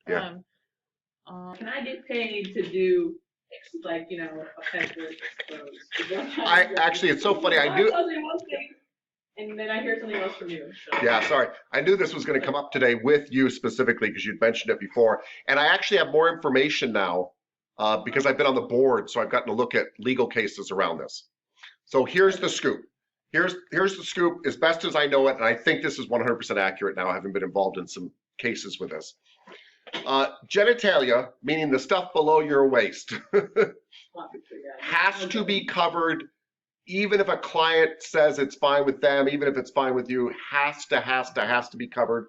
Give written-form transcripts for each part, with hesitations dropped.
Yeah. Can I get paid to do like a pet work, I suppose? Is what I'm trying I to say. actually, it's so funny. I Mom knew. tells me one thing, and then I hear something else from you. So, Yeah, sorry. I knew this was going to come up today with you specifically because you'd mentioned it before. And I actually have more information now because I've been on the board, so I've gotten to look at legal cases around this. So here's the scoop. Here's the scoop as best as I know it, and I think this is 100% accurate now, having been involved in some cases with this. Genitalia, meaning the stuff below your waist, has to be covered even if a client says it's fine with them, even if it's fine with you, has to be covered.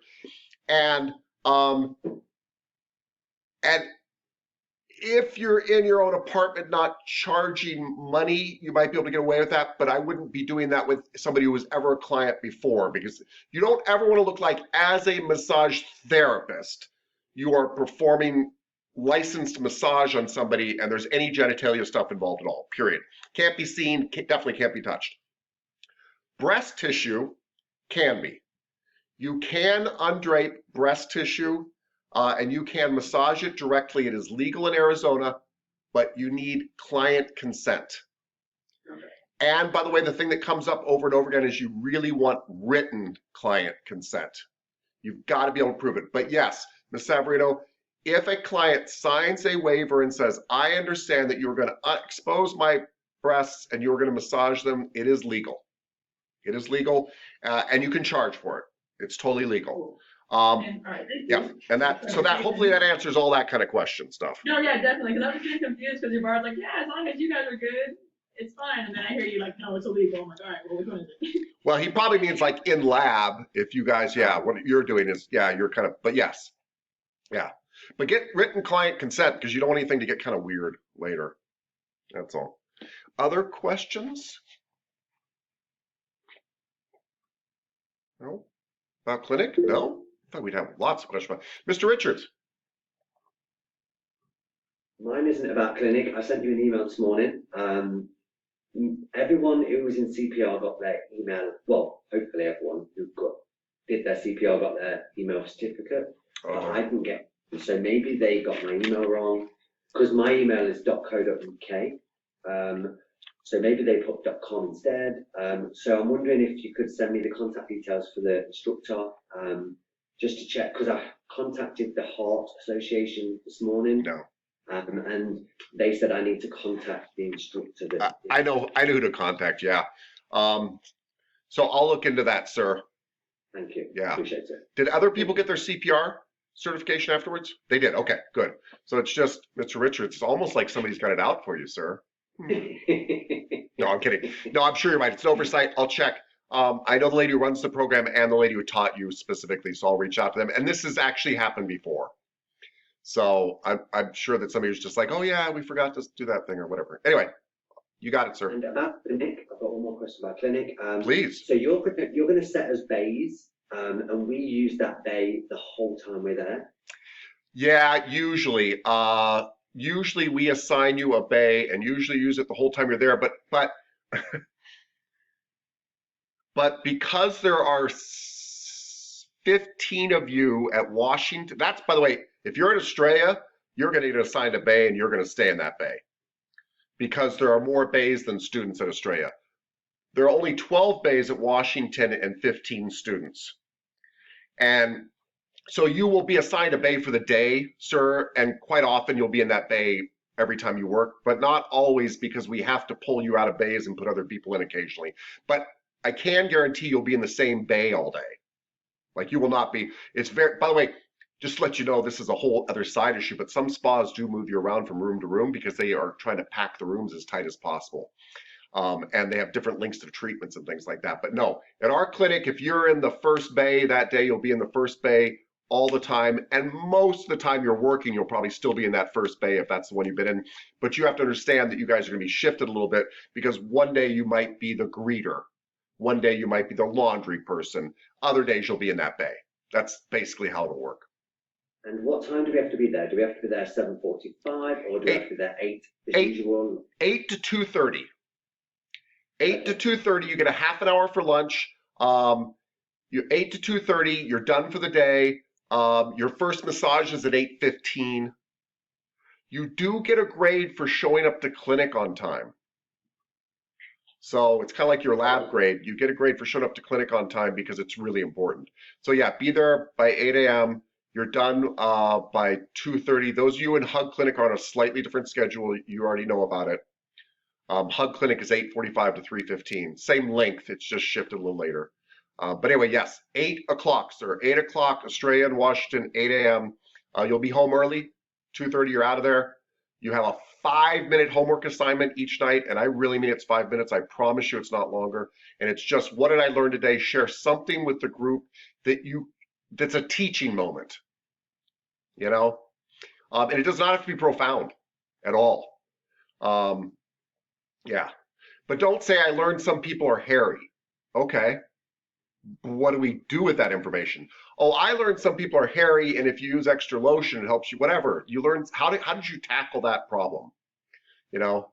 And and if you're in your own apartment not charging money, you might be able to get away with that, but I wouldn't be doing that with somebody who was ever a client before, because you don't ever want to look like, as a massage therapist, you are performing licensed massage on somebody and there's any genitalia stuff involved at all, period. Can't be seen, definitely can't be touched. Breast tissue can be. You can undrape breast tissue and you can massage it directly. It is legal in Arizona, but you need client consent. okay. And by the way, the thing that comes up over and over again is you really want written client consent. You've got to be able to prove it. But yes, Ms. Savarino, if a client signs a waiver and says, I understand that you're going to expose my breasts and you're going to massage them, it is legal. It is legal, and you can charge for it. It's totally legal. All right, thank Yeah, you. and that hopefully that answers all that kind of question stuff. No, yeah, definitely. Because I was getting confused because your bar's like, yeah, as long as you guys are good, it's fine. And then I hear you like, no, it's illegal. I'm like, all right, well, which one is it? Well, he probably means like in lab. If you guys, yeah, what you're doing is, yeah, you're kind of, but yes, yeah, but get written client consent because you don't want anything to get kind of weird later. That's all. Other questions? No? About clinic? No? I thought we'd have lots of questions. Mr. Richards. Mine isn't about clinic. I sent you an email this morning. Everyone who was in CPR got their email. Well, hopefully everyone who did their CPR got their email certificate. But I didn't get. So maybe they got my email wrong because my email is .co.uk. So maybe they put .com instead. So I'm wondering if you could send me the contact details for the instructor, just to check, because I contacted the Heart Association this morning. No. And they said I need to contact the instructor. I know who to contact, yeah. So I'll look into that, sir. Thank you. Yeah. Appreciate it. Did other people get their CPR certification afterwards? They did. Okay, good. So it's just, Mr. Richards, it's almost like somebody's got it out for you, sir. No, I'm kidding. No, I'm sure you're right. It's an oversight. I'll check. I know the lady who runs the program and the lady who taught you specifically, so I'll reach out to them. And this has actually happened before. So I'm sure that somebody was just like, oh yeah, we forgot to do that thing or whatever. Anyway, you got it, sir. And about clinic, I've got one more question about clinic. Please. So you're going to set us bays, and we use that bay the whole time we're there. Yeah, usually. Usually we assign you a bay and usually use it the whole time you're there, but but because there are 15 of you at Washington, that's, by the way, if you're in Australia, you're going to get assigned a bay and you're going to stay in that bay because there are more bays than students at Australia. There are only 12 bays at Washington and 15 students. And so you will be assigned a bay for the day, sir, and quite often you'll be in that bay every time you work, but not always because we have to pull you out of bays and put other people in occasionally. But I can guarantee you'll be in the same bay all day. Like you will not be, it's very, by the way, just to let you know, this is a whole other side issue, but some spas do move you around from room to room because they are trying to pack the rooms as tight as possible. And they have different lengths of treatments and things like that. But no, at our clinic, if you're in the first bay that day, you'll be in the first bay all the time. And most of the time you're working, you'll probably still be in that first bay if that's the one you've been in. But you have to understand that you guys are going to be shifted a little bit because one day you might be the greeter. One day you might be the laundry person. Other days you'll be in that bay. That's basically how it'll work. And what time do we have to be there? Do we have to be there 7:45 or do we have to be there 8 as usual? 8 to 2:30. 8 to 2:30, you get a half an hour for lunch. You're 8 to 2:30, you're done for the day. Your first massage is at 8:15. You do get a grade for showing up to clinic on time. So it's kind of like your lab grade. You get a grade for showing up to clinic on time because it's really important. So yeah, be there by 8 a.m. You're done by 2:30. Those of you in Hug Clinic are on a slightly different schedule. You already know about it. Hug Clinic is 8:45 to 3:15. Same length, it's just shifted a little later. But anyway, yes, 8 o'clock, sir. 8 o'clock, Australia and Washington, 8 a.m. You'll be home early. 2:30, you're out of there. You have a 5-minute homework assignment each night, and I really mean it's 5 minutes. I promise you it's not longer. And it's just, what did I learn today? Share something with the group that's a teaching moment, you know? And it does not have to be profound at all. Yeah. But don't say I learned some people are hairy. Okay. What do we do with that information? Oh, I learned some people are hairy, and if you use extra lotion, it helps you, whatever. You learn, how did you tackle that problem? You know,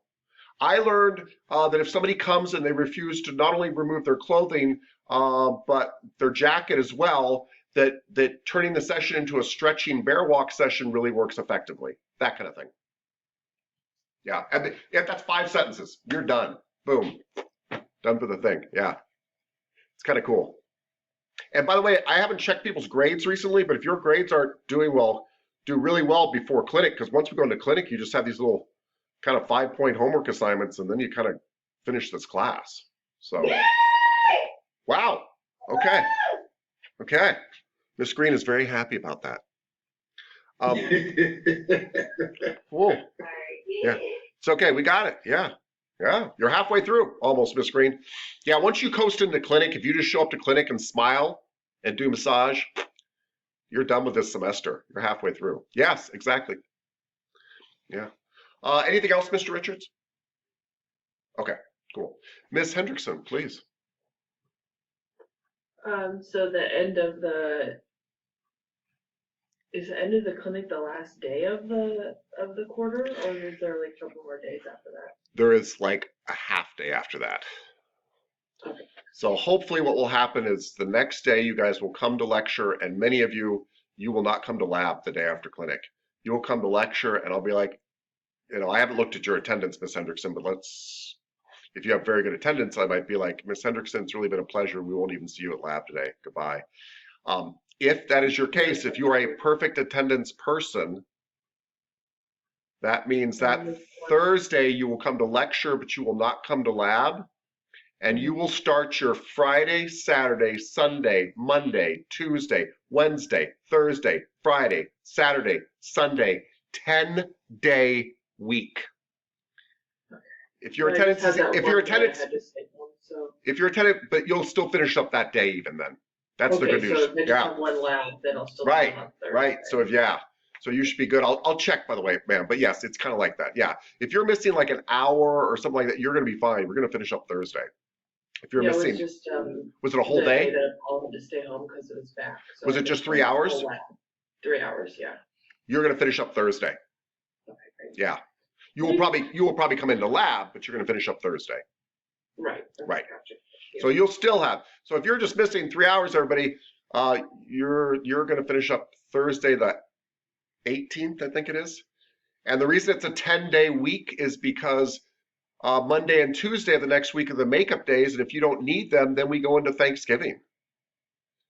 I learned that if somebody comes and they refuse to not only remove their clothing, but their jacket as well, that turning the session into a stretching bear walk session really works effectively. That kind of thing. Yeah, and if that's 5 sentences, you're done. Boom, done for the thing. Yeah, it's kind of cool. And by the way, I haven't checked people's grades recently, but if your grades aren't doing well, do really well before clinic, because once we go into clinic, you just have these little kind of 5-point homework assignments, and then you kind of finish this class. So, wow. Okay. Okay. Miss Green is very happy about that. Whoa. Yeah. It's okay. We got it. Yeah. Yeah. You're halfway through almost, Miss Green. Yeah. Once you coast into clinic, if you just show up to clinic and smile and do massage, you're done with this semester. You're halfway through. Yes, exactly. Yeah. Anything else, Mr. Richards? Okay, cool. Ms. Hendrickson, please. So is the end of the clinic the last day of the quarter, or is there like a couple more days after that? There is like a half day after that. Okay. So hopefully what will happen is the next day you guys will come to lecture, and many of you will not come to lab the day after clinic. You will come to lecture, and I'll be like, I haven't looked at your attendance, Ms. Hendrickson, but if you have very good attendance, I might be like, Ms. Hendrickson, it's really been a pleasure. We won't even see you at lab today. Goodbye. If that is your case, if you are a perfect attendance person, that means that Thursday you will come to lecture, but you will not come to lab. And you will start your Friday, Saturday, Sunday, Monday, Tuesday, Wednesday, Thursday, Friday, Saturday, Sunday, 10-day week. If your attendance but you'll still finish up that day even then. That's the good news. So if they just have one lab, then I'll still right, on Thursday. Right. So so you should be good. I'll check, by the way, ma'am. But yes, it's kind of like that. Yeah. If you're missing like an hour or something like that, you're going to be fine. We're going to finish up Thursday. If you're missing, it was just was it a whole day? All had to stay home because it was back. So was it just 3 hours? 3 hours, yeah. You're going to finish up Thursday. Okay, great. Yeah. You will probably come into lab, but you're going to finish up Thursday. Right. Okay, right. Gotcha. Yeah. So you'll still have. So if you're just missing 3 hours, everybody, you're going to finish up Thursday the 18th, I think it is. And the reason it's a 10-day week is because Monday and Tuesday of the next week are the makeup days, and if you don't need them, then we go into Thanksgiving.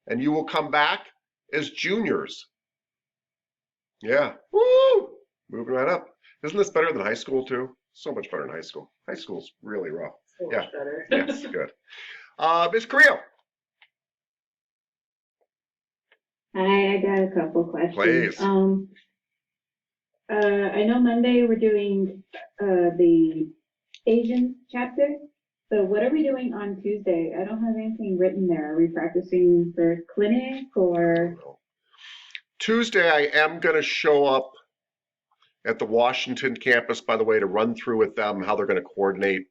And you will come back as juniors. Yeah. Woo! Moving right up. Isn't this better than high school too? So much better than high school. High school's really rough. So much better. Yes, good. Ms. Creel. Hi, I got a couple questions. Please. I know Monday we're doing the Asian chapter. So what are we doing on Tuesday? I don't have anything written there. Are we practicing for clinic or? Tuesday, I am going to show up at the Washington campus, by the way, to run through with them how they're going to coordinate.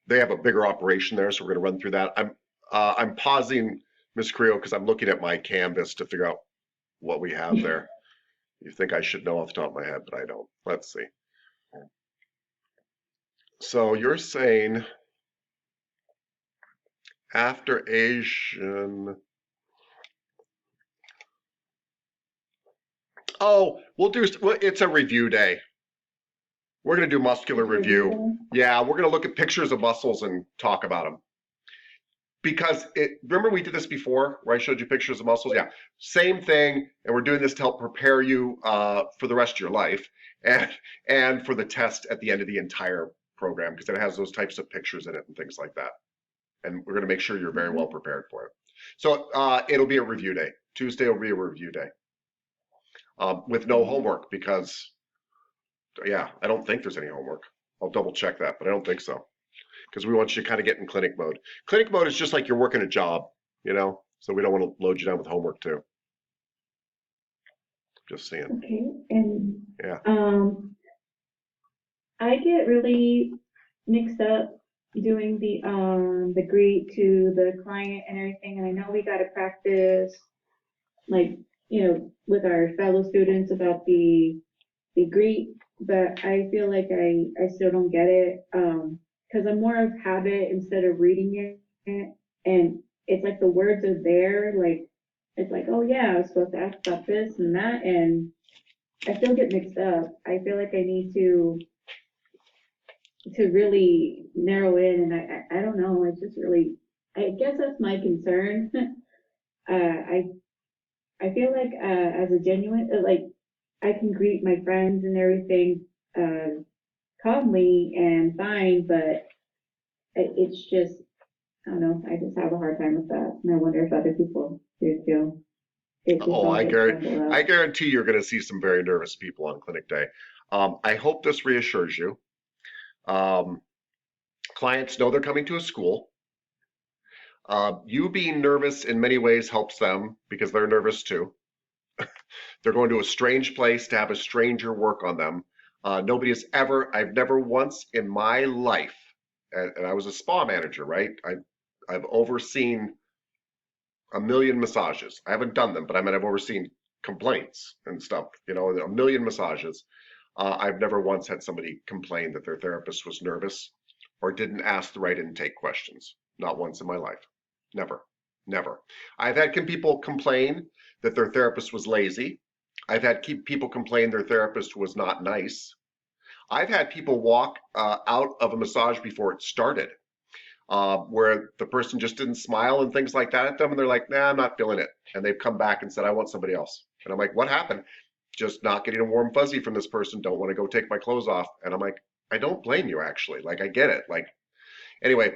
They have a bigger operation there, so we're going to run through that. I'm pausing, Ms. Creel, because I'm looking at my canvas to figure out what we have there. You think I should know off the top of my head, but I don't. Let's see. So you're saying after Asian, Oh, it's a review day. We're going to do muscular review. Yeah, we're going to look at pictures of muscles and talk about them. Because remember we did this before where I showed you pictures of muscles? Yeah, same thing. And we're doing this to help prepare you for the rest of your life and for the test at the end of the entire program, because it has those types of pictures in it and things like that. And we're going to make sure you're very well prepared for it. So it'll be a review day. Tuesday will be a review day with no homework because, yeah, I don't think there's any homework. I'll double check that, but I don't think so. Because we want you to kind of get in clinic mode. Clinic mode is just like you're working a job, so we don't want to load you down with homework too. Just saying. Okay, and yeah. I get really mixed up doing the greet to the client and everything, and I know we got to practice, like, with our fellow students about the greet, but I feel like I still don't get it. Because I'm more of habit instead of reading it, and it's like the words are there, like it's like, oh yeah, I was supposed to ask about this and that, and I still get mixed up. I feel like I need to really narrow in, and I don't know. It's just really, I guess that's my concern. I feel like as a genuine, like I can greet my friends and everything calmly and fine, but it's just, I don't know, I just have a hard time with that. And I wonder if other people do too. I guarantee you're going to see some very nervous people on clinic day. I hope this reassures you. Clients know they're coming to a school. You being nervous in many ways helps them because they're nervous too. They're going to a strange place to have a stranger work on them. I've never once in my life, and I was a spa manager, right? I've overseen a million massages. I haven't done them, but I've overseen complaints and stuff, a million massages. I've never once had somebody complain that their therapist was nervous or didn't ask the right intake questions. Not once in my life. Never. Never. I've had people complain that their therapist was lazy. I've had people complain their therapist was not nice. I've had people walk out of a massage before it started, where the person just didn't smile and things like that at them, and they're like, nah, I'm not feeling it. And they've come back and said, I want somebody else. And I'm like, what happened? Just not getting a warm fuzzy from this person, don't want to go take my clothes off. And I'm like, I don't blame you, actually. Like, I get it. Like, anyway,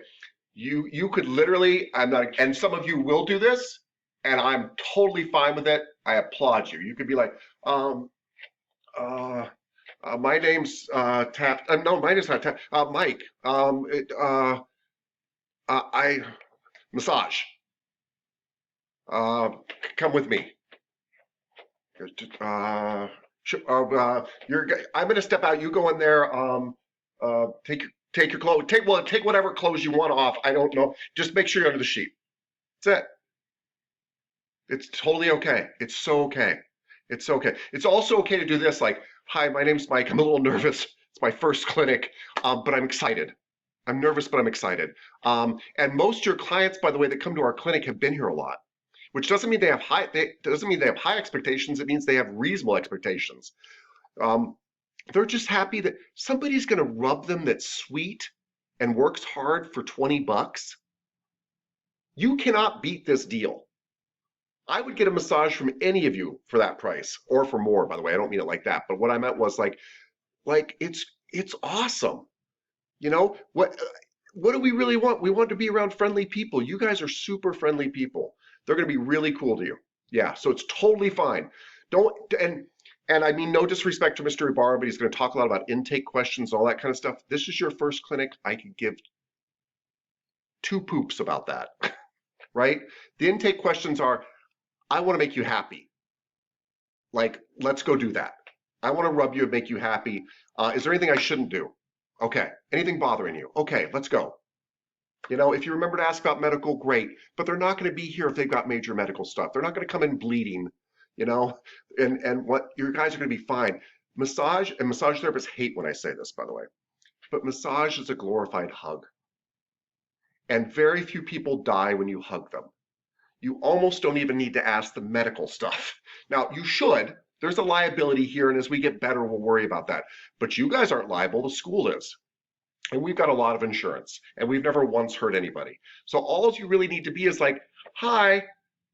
you could literally, and some of you will do this, and I'm totally fine with it. I applaud you. You could be like, my name's Tap. No, mine is not Tap. Mike. I massage. Come with me. I'm going to step out. You go in there. Take your clothes. Take whatever clothes you want off. I don't know. Just make sure you're under the sheet. That's it. It's totally okay. It's so okay. It's okay. It's also okay to do this. Like, hi, my name's Mike. I'm a little nervous. It's my first clinic, but I'm excited. I'm nervous, but I'm excited. And most of your clients, by the way, that come to our clinic have been here a lot, which doesn't mean they have high. Doesn't mean they have high expectations. It means they have reasonable expectations. They're just happy that somebody's going to rub them that's sweet and works hard for $20. You cannot beat this deal. I would get a massage from any of you for that price, or for more, by the way. I don't mean it like that, but what I meant was like it's awesome. What do we really want? We want to be around friendly people. You guys are super friendly people. They're going to be really cool to you. Yeah, so it's totally fine. And I mean, no disrespect to Mr. Ibarra, but he's going to talk a lot about intake questions, all that kind of stuff. This is your first clinic. I could give two poops about that, right? The intake questions are, I want to make you happy. Like, let's go do that. I want to rub you and make you happy. Is there anything I shouldn't do? Okay. Anything bothering you? Okay, let's go. If you remember to ask about medical, great. But they're not going to be here if they've got major medical stuff. They're not going to come in bleeding, and what your guys are going to be fine. Massage therapists hate when I say this, by the way, but massage is a glorified hug. And very few people die when you hug them. You almost don't even need to ask the medical stuff. Now, you should. There's a liability here, and as we get better, we'll worry about that. But you guys aren't liable, the school is. And we've got a lot of insurance, and we've never once hurt anybody. So all you really need to be is like, hi,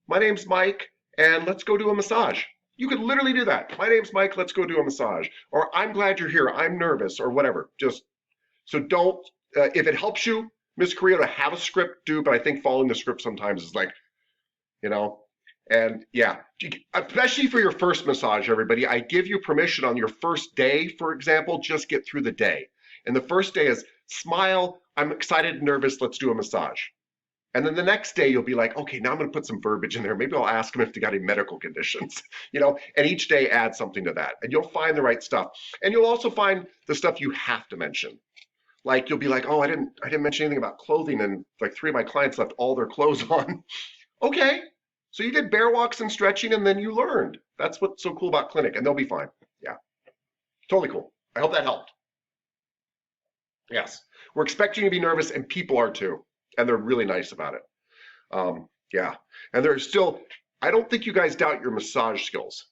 my name's Mike, and let's go do a massage. You could literally do that. My name's Mike, let's go do a massage. Or I'm glad you're here, I'm nervous, or whatever. Just, so don't, if it helps you, Ms. Correa, to have a script, do, but I think following the script sometimes is like, you know, and yeah, especially for your first massage, everybody, I give you permission on your first day, for example, just get through the day. And the first day is smile, I'm excited and nervous, let's do a massage. And then the next day you'll be like, okay, now I'm going to put some verbiage in there. Maybe I'll ask them if they got any medical conditions, you know, and each day add something to that. And you'll find the right stuff. And you'll also find the stuff you have to mention. Like you'll be like, oh, I didn't mention anything about clothing, and like 3 of my clients left all their clothes on. Okay, so you did bear walks and stretching, and then you learned. That's what's so cool about clinic, and they'll be fine. Yeah, totally cool. I hope that helped. Yes, we're expecting you to be nervous, and people are too, and they're really nice about it. Yeah, and there's still, I don't think you guys doubt your massage skills.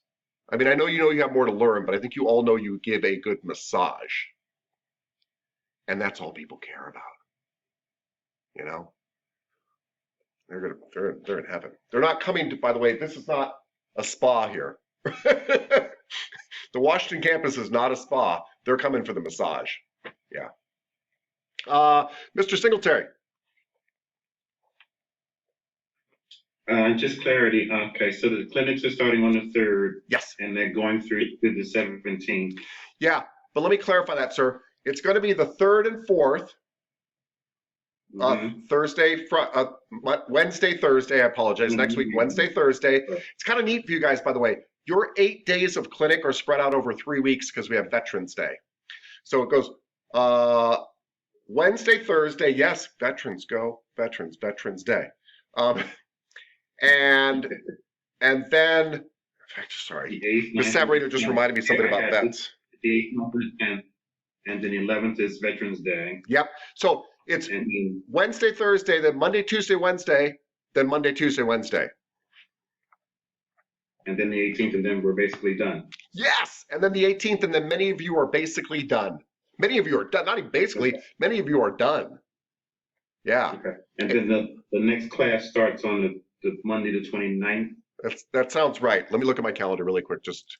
I mean, I know you have more to learn, but I think you all know you give a good massage. And that's all people care about. You know? They're in heaven. They're not coming to, by the way, this is not a spa here. The Washington campus is not a spa. They're coming for the massage. Yeah. Mr. Singletary. Just clarity. Okay, so the clinics are starting on the 3rd. Yes. And they're going through to the 17th. Yeah, but let me clarify that, sir. It's going to be the 3rd and 4th. Wednesday, Thursday. I apologize. Next week, Wednesday, Thursday. It's kind of neat for you guys, by the way. Your 8 days of clinic are spread out over 3 weeks because we have Veterans Day. So it goes Wednesday, Thursday. Yes, veterans go. Veterans Day. And then, sorry, Ms. Savarino just reminded me something about vets. The 8th and then the 11th is Veterans Day. Yep. So it's Wednesday, Thursday, then Monday, Tuesday, Wednesday, then Monday, Tuesday, Wednesday. And then the 18th, and then we're basically done. Yes. And then the 18th, and then many of you are basically done. Many of you are done. Not even basically, many of you are done. Yeah. Okay. And then the next class starts on the Monday, the 29th. That sounds right. Let me look at my calendar really quick, just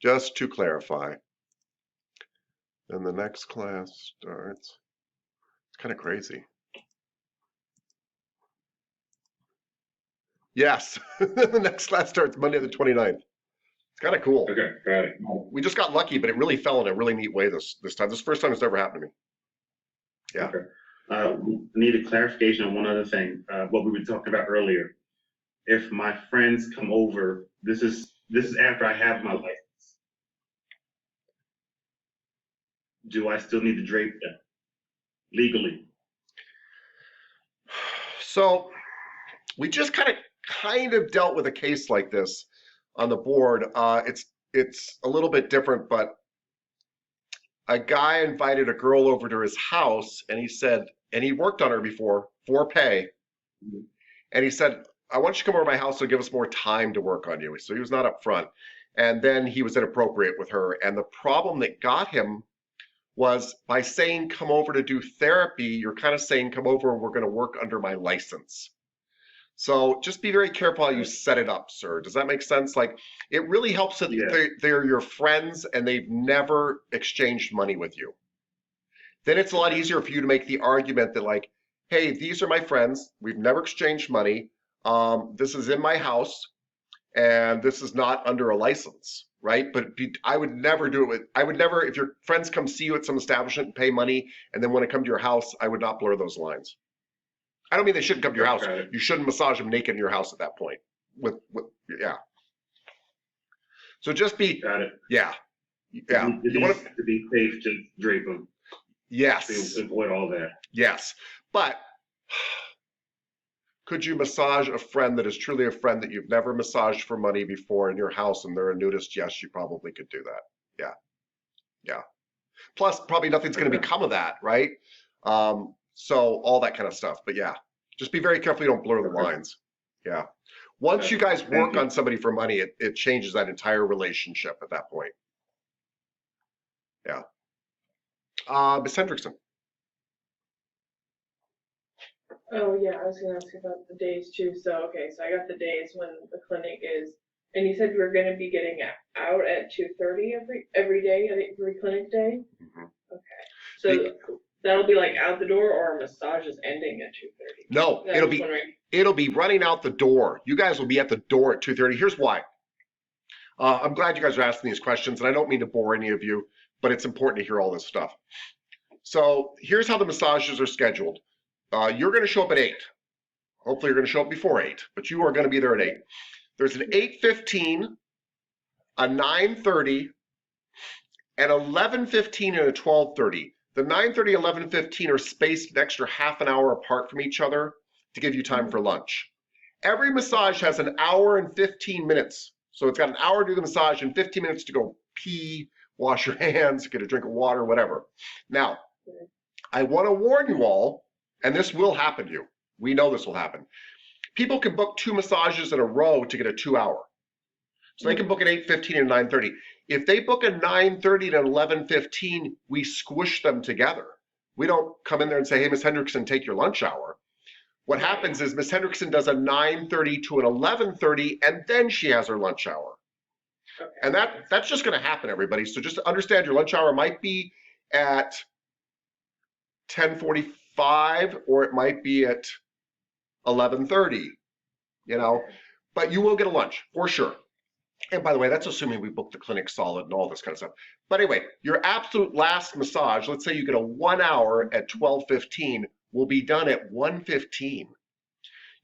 to clarify. Then the next class starts. It's kind of crazy. Yes, the next class starts Monday the 29th. It's kind of cool. Okay, got it. We just got lucky, but it really fell in a really neat way this time. This is the first time it's ever happened to me. Yeah. Okay. We need a clarification on one other thing. What we were talking about earlier. If my friends come over, this is after I have my license. Do I still need to drape them legally? So we just kind of dealt with a case like this on the board. It's a little bit different, but a guy invited a girl over to his house, and he said, and he worked on her before for pay, and he said, I want you to come over to my house to give us more time to work on you. So he was not up front, and then he was inappropriate with her, and the problem that got him was by saying come over to do therapy, you're kind of saying come over and we're going to work under my license. So just be very careful how you set it up, sir. Does that make sense? Like, it really helps that they're your friends and they've never exchanged money with you. Then it's a lot easier for you to make the argument that like, hey, these are my friends. We've never exchanged money. This is in my house and this is not under a license, right? But I would never do it if your friends come see you at some establishment and pay money and then want to come to your house, I would not blur those lines. I don't mean they shouldn't come to your house. You shouldn't massage them naked in your house at that point. Yeah. So just be. Got it. Yeah. You want to be safe, just drape them. Yes. To avoid all that. Yes, but could you massage a friend that is truly a friend that you've never massaged for money before in your house and they're a nudist? Yes, you probably could do that. Yeah. Plus, probably nothing's going to become of that, right? So all that kind of stuff. But yeah, just be very careful you don't blur the lines. Yeah. Once you guys work on somebody for money, it changes that entire relationship at that point. Yeah. Ms. Hendrickson. Oh, yeah, I was gonna ask about the days too. So, okay, so I got the days when the clinic is, and you said we were gonna be getting out at 2:30 every day, every clinic day? Mhm. Okay, so that'll be like out the door, or our massage is ending at 2:30? No, I was wondering. it'll be running out the door. You guys will be at the door at 2:30. Here's why. I'm glad you guys are asking these questions, and I don't mean to bore any of you, but it's important to hear all this stuff. So here's how the massages are scheduled. You're going to show up at 8. Hopefully you're going to show up before 8, but you are going to be there at 8. There's an 8:15, a 9:30, an 11:15, and a 12:30. The 9:30, 11:15 are spaced an extra half an hour apart from each other to give you time for lunch. Every massage has an hour and 15 minutes. So it's got an hour to do the massage and 15 minutes to go pee, wash your hands, get a drink of water, whatever. Now, I want to warn you all, and this will happen to you. We know this will happen. People can book 2 massages in a row to get a 2-hour. So they can book an 8:15 and 9:30. If they book a 9:30 and an 11:15, we squish them together. We don't come in there and say, hey, Ms. Hendrickson, take your lunch hour. What happens is Ms. Hendrickson does a 9:30 to an 11:30, and then she has her lunch hour. Okay. And that's just going to happen, everybody. So just understand your lunch hour might be at 10:45, or it might be at 11:30, but you will get a lunch for sure. And by the way, that's assuming we book the clinic solid and all this kind of stuff. But anyway, your absolute last massage, let's say you get a 1 hour at 12:15, will be done at 1:15.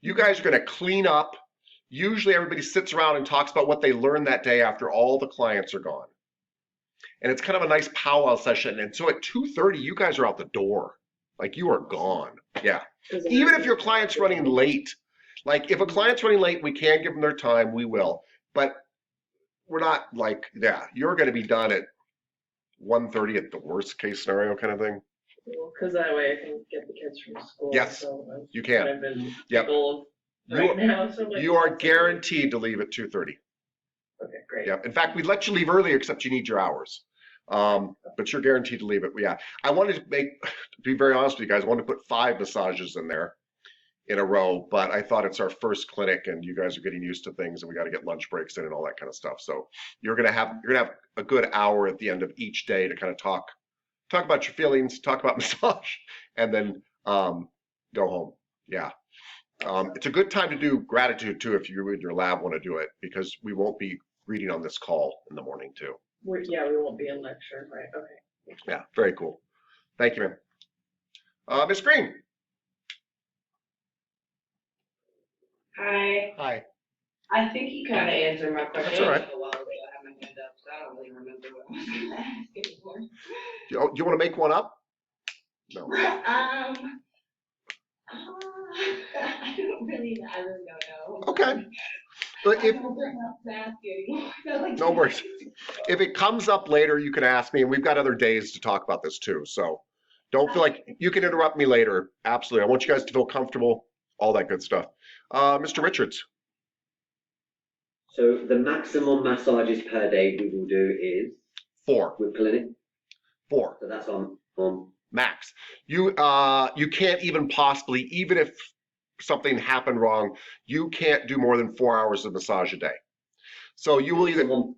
You guys are going to clean up. Usually everybody sits around and talks about what they learned that day after all the clients are gone. And it's kind of a nice powwow session. And so at 2:30, you guys are out the door. Like you are gone. Yeah. Even if your client's running late. Like if a client's running late, we can give them their time, we will. But we're not like, yeah, you're going to be done at 1:30 at the worst case scenario kind of thing. Because that way I can get the kids from school. Yes, so you can. I've been Yep. goal right now. So like, You are guaranteed to leave at 2:30. Okay, great. Yeah. In fact, we'd let you leave earlier, except you need your hours. But you're guaranteed to leave it. Yeah. I wanted to be very honest with you guys, I wanted to put 5 massages in there in a row, but I thought it's our first clinic and you guys are getting used to things and we got to get lunch breaks in and all that kind of stuff. So you're gonna have a good hour at the end of each day to kind of talk about your feelings, talk about massage, and then go home. Yeah. It's a good time to do gratitude too if you in your lab want to do it, because we won't be reading on this call in the morning too. We won't be in lecture, right? Okay. Yeah, very cool. Thank you, ma'am. Ms. Green. Hi. Hi. I think you kind of answered my question. That's all right. A while ago, I had my hand up, so I don't really remember what I was going to ask anymore. Do you want to make one up? No. I don't really don't know. Okay. But I don't know to ask you anymore. no worries. If it comes up later, you can ask me, and we've got other days to talk about this too. So don't feel like you can interrupt me later. Absolutely. I want you guys to feel comfortable, all that good stuff. Mr. Richards. So the maximum massages per day we will do is 4. with clinic. 4. So that's on Max. You can't even possibly, even if something happened wrong, you can't do more than 4 hours of massage a day. So you will either someone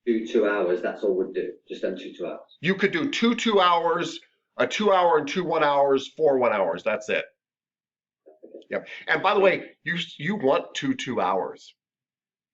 do 2 hours. That's all we'd do. Just done 2 hours. You could do 2 hours, a 2 hour and 2 1 hours, 4 1 hours. That's it. Yep. And by the way, you want 2 hours.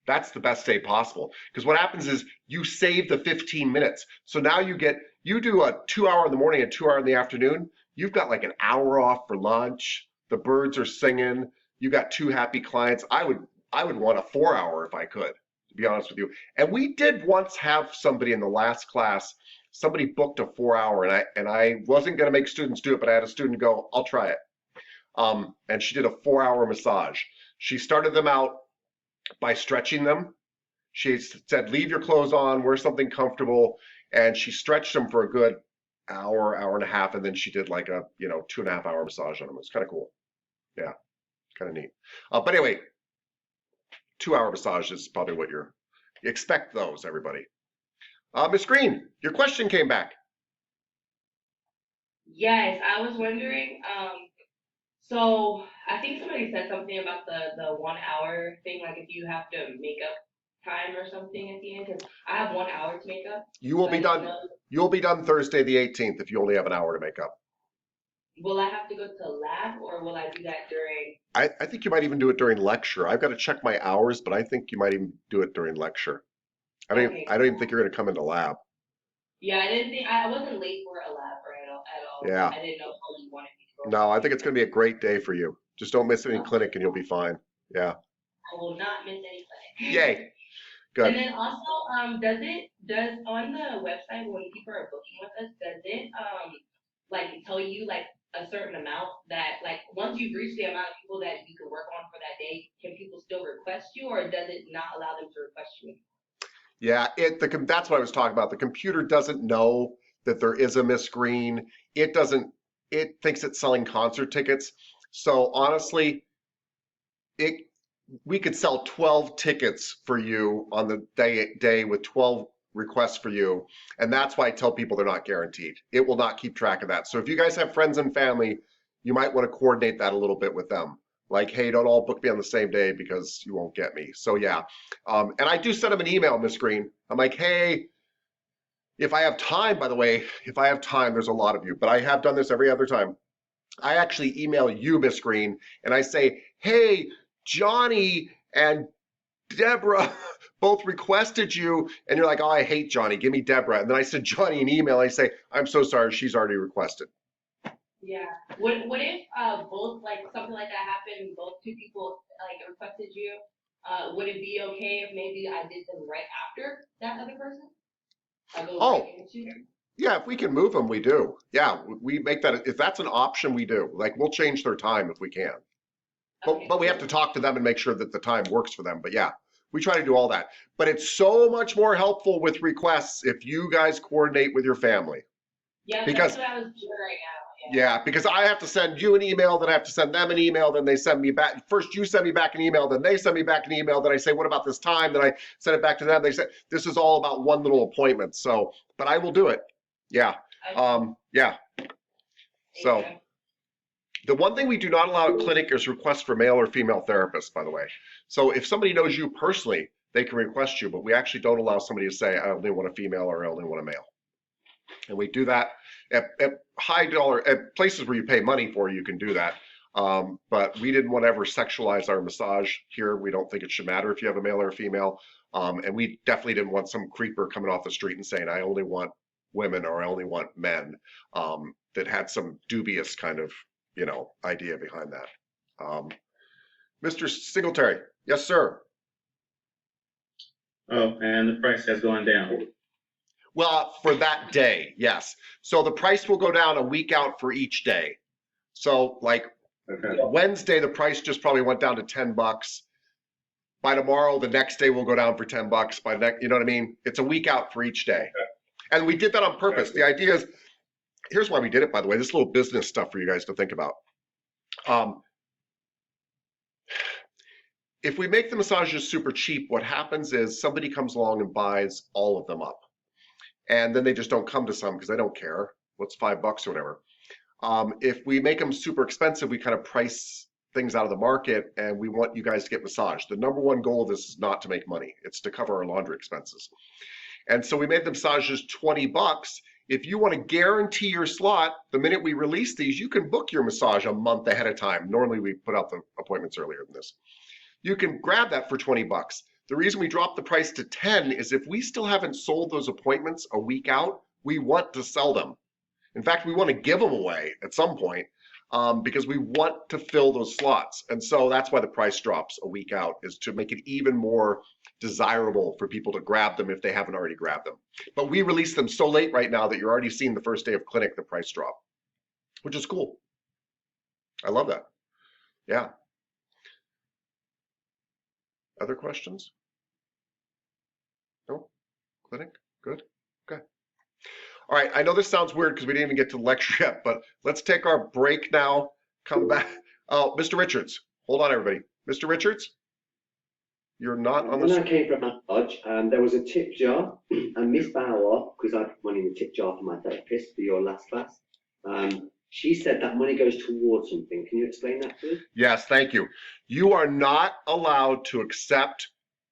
That's the best day possible, because what happens is you save the 15 minutes. So now you do a 2 hour in the morning and 2 hour in the afternoon. You've got like an hour off for lunch. The birds are singing. You got 2 happy clients. I would want a 4 hour if I could, to be honest with you. And we did once have somebody in the last class, somebody booked a 4 hour, and I wasn't going to make students do it, but I had a student go, I'll try it. And she did a 4 hour massage. She started them out by stretching them. She said, leave your clothes on, wear something comfortable. And she stretched them for a good hour and a half. And then she did like a, 2.5 hour massage on them. It was kind of cool. Yeah, kind of neat. But anyway, 2-hour massage is probably what you expect those, everybody. Ms. Green, your question came back. Yes, I was wondering, so I think somebody said something about the 1 hour thing, like if you have to make up time or something at the end, because I have 1 hour to make up. You will but be I didn't done. know- You'll be done Thursday the 18th if you only have an hour to make up. Will I have to go to lab or will I do that during? I think you might even do it during lecture. I've got to check my hours, but I think you might even do it during lecture. Okay, I don't even think you're going to come into lab. Yeah, I didn't think I wasn't late for a lab or at all. Yeah. I didn't know how you wanted me to go. No, I think it's going to be a great day for you. Just don't miss any clinic and you'll be fine. Yeah. I will not miss any clinic. Yay. Good. And then also, does on the website when people are booking with us, does it like tell you like a certain amount that like once you've reached the amount of people that you can work on for that day, can people still request you or does it not allow them to request you? Yeah, that's what I was talking about. The computer doesn't know that there is a Miss Green. It thinks it's selling concert tickets. So honestly, we could sell 12 tickets for you on the day with 12 requests for you. And that's why I tell people they're not guaranteed. It will not keep track of that. So if you guys have friends and family, you might want to coordinate that a little bit with them. Like, hey, don't all book me on the same day because you won't get me. So yeah. And I do send them an email, Miss Green. I'm like, hey, if I have time, by the way, if I have time, there's a lot of you, but I have done this every other time. I actually email you, Miss Green, and I say, hey, Johnny and Deborah both requested you, and you're like, oh, I hate Johnny, give me Deborah. And then I send Johnny an email, I say, I'm so sorry, she's already requested. Yeah. What if both like something like that happened, both two people like requested you? Would it be okay if maybe I did them right after that other person? I go right into Yeah, if we can move them, we do. Yeah, we make that, if that's an option, we do. Like, we'll change their time if we can. But we have to talk to them and make sure that the time works for them. But yeah, we try to do all that. But it's so much more helpful with requests if you guys coordinate with your family. Yeah, because, that's what I was doing right now. Yeah, because I have to send you an email, then I have to send them an email, then they send me back. First you send me back an email, then they send me back an email, then I say, what about this time? Then I send it back to them. They say, this is all about one little appointment. So, but I will do it. Yeah. Yeah. So the one thing we do not allow at clinic is requests for male or female therapists, by the way. So if somebody knows you personally, they can request you, but we actually don't allow somebody to say, I only want a female or I only want a male. And we do that at high dollar, at places where you pay money for, you can do that. But we didn't want to ever sexualize our massage here. We don't think it should matter if you have a male or a female. And we definitely didn't want some creeper coming off the street and saying, I only want women or I only want men, that had some dubious kind of, idea behind that. Mr. Singletary, yes, sir. Oh, and the price has gone down. Well, for that day, yes. So the price will go down a week out for each day. So like Wednesday, the price just probably went down to $10. By tomorrow, the next day will go down for $10. By next, you know what I mean? It's a week out for each day. And we did that on purpose. The idea is, here's why we did it, by the way, this little business stuff for you guys to think about. If we make the massages super cheap, what happens is somebody comes along and buys all of them up. And then they just don't come to some because they don't care. What's $5 or whatever. If we make them super expensive, we kind of price things out of the market and we want you guys to get massaged. The number one goal of this is not to make money. It's to cover our laundry expenses. And so we made the massages $20. If you want to guarantee your slot, the minute we release these, you can book your massage a month ahead of time. Normally we put out the appointments earlier than this. You can grab that for $20. The reason we dropped the price to 10 is if we still haven't sold those appointments a week out, we want to sell them. In fact, we want to give them away at some point because we want to fill those slots. And so that's why the price drops a week out, is to make it even more desirable for people to grab them if they haven't already grabbed them. But we release them so late right now that you're already seeing the first day of clinic, the price drop, which is cool. I love that. Yeah. Other questions? No? Clinic? Good? Okay. All right, I know this sounds weird because we didn't even get to lecture yet, but let's take our break now, come back. Oh, Mr. Richards. Hold on, everybody. Mr. Richards? You're not on When the, I came from massage, there was a tip jar, and Miss Bauer, because I put money in the tip jar for my therapist for your last class, she said that money goes towards something. Can you explain that, please? yes, thank you. You are not allowed to accept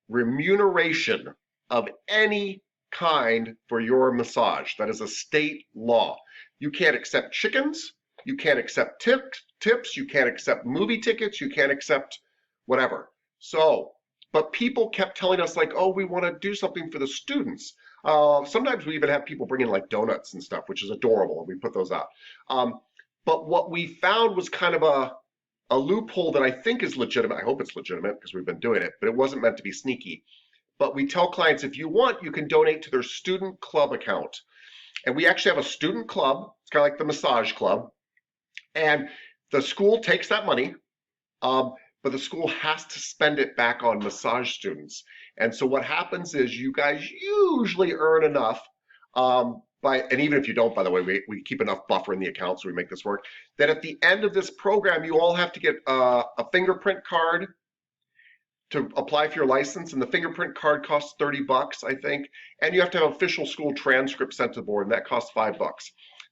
remuneration of any kind for your massage. That is a state law. You can't accept chickens. You can't accept tips. You can't accept movie tickets. You can't accept whatever. So, but people kept telling us like, oh, we want to do something for the students. Sometimes we even have people bring in like donuts and stuff, which is adorable, and we put those out. But what we found was kind of a loophole that I think is legitimate. I hope it's legitimate because we've been doing it, but it wasn't meant to be sneaky. But we tell clients, if you want, you can donate to their student club account. And we actually have a student club. It's kind of like the massage club. And the school takes that money, but the school has to spend it back on massage students. And so what happens is you guys usually earn enough, and even if you don't, by the way, we keep enough buffer in the account so we make this work, that at the end of this program, you all have to get a fingerprint card to apply for your license, and the fingerprint card costs $30, I think, and you have to have official school transcript sent to the board, and that costs $5.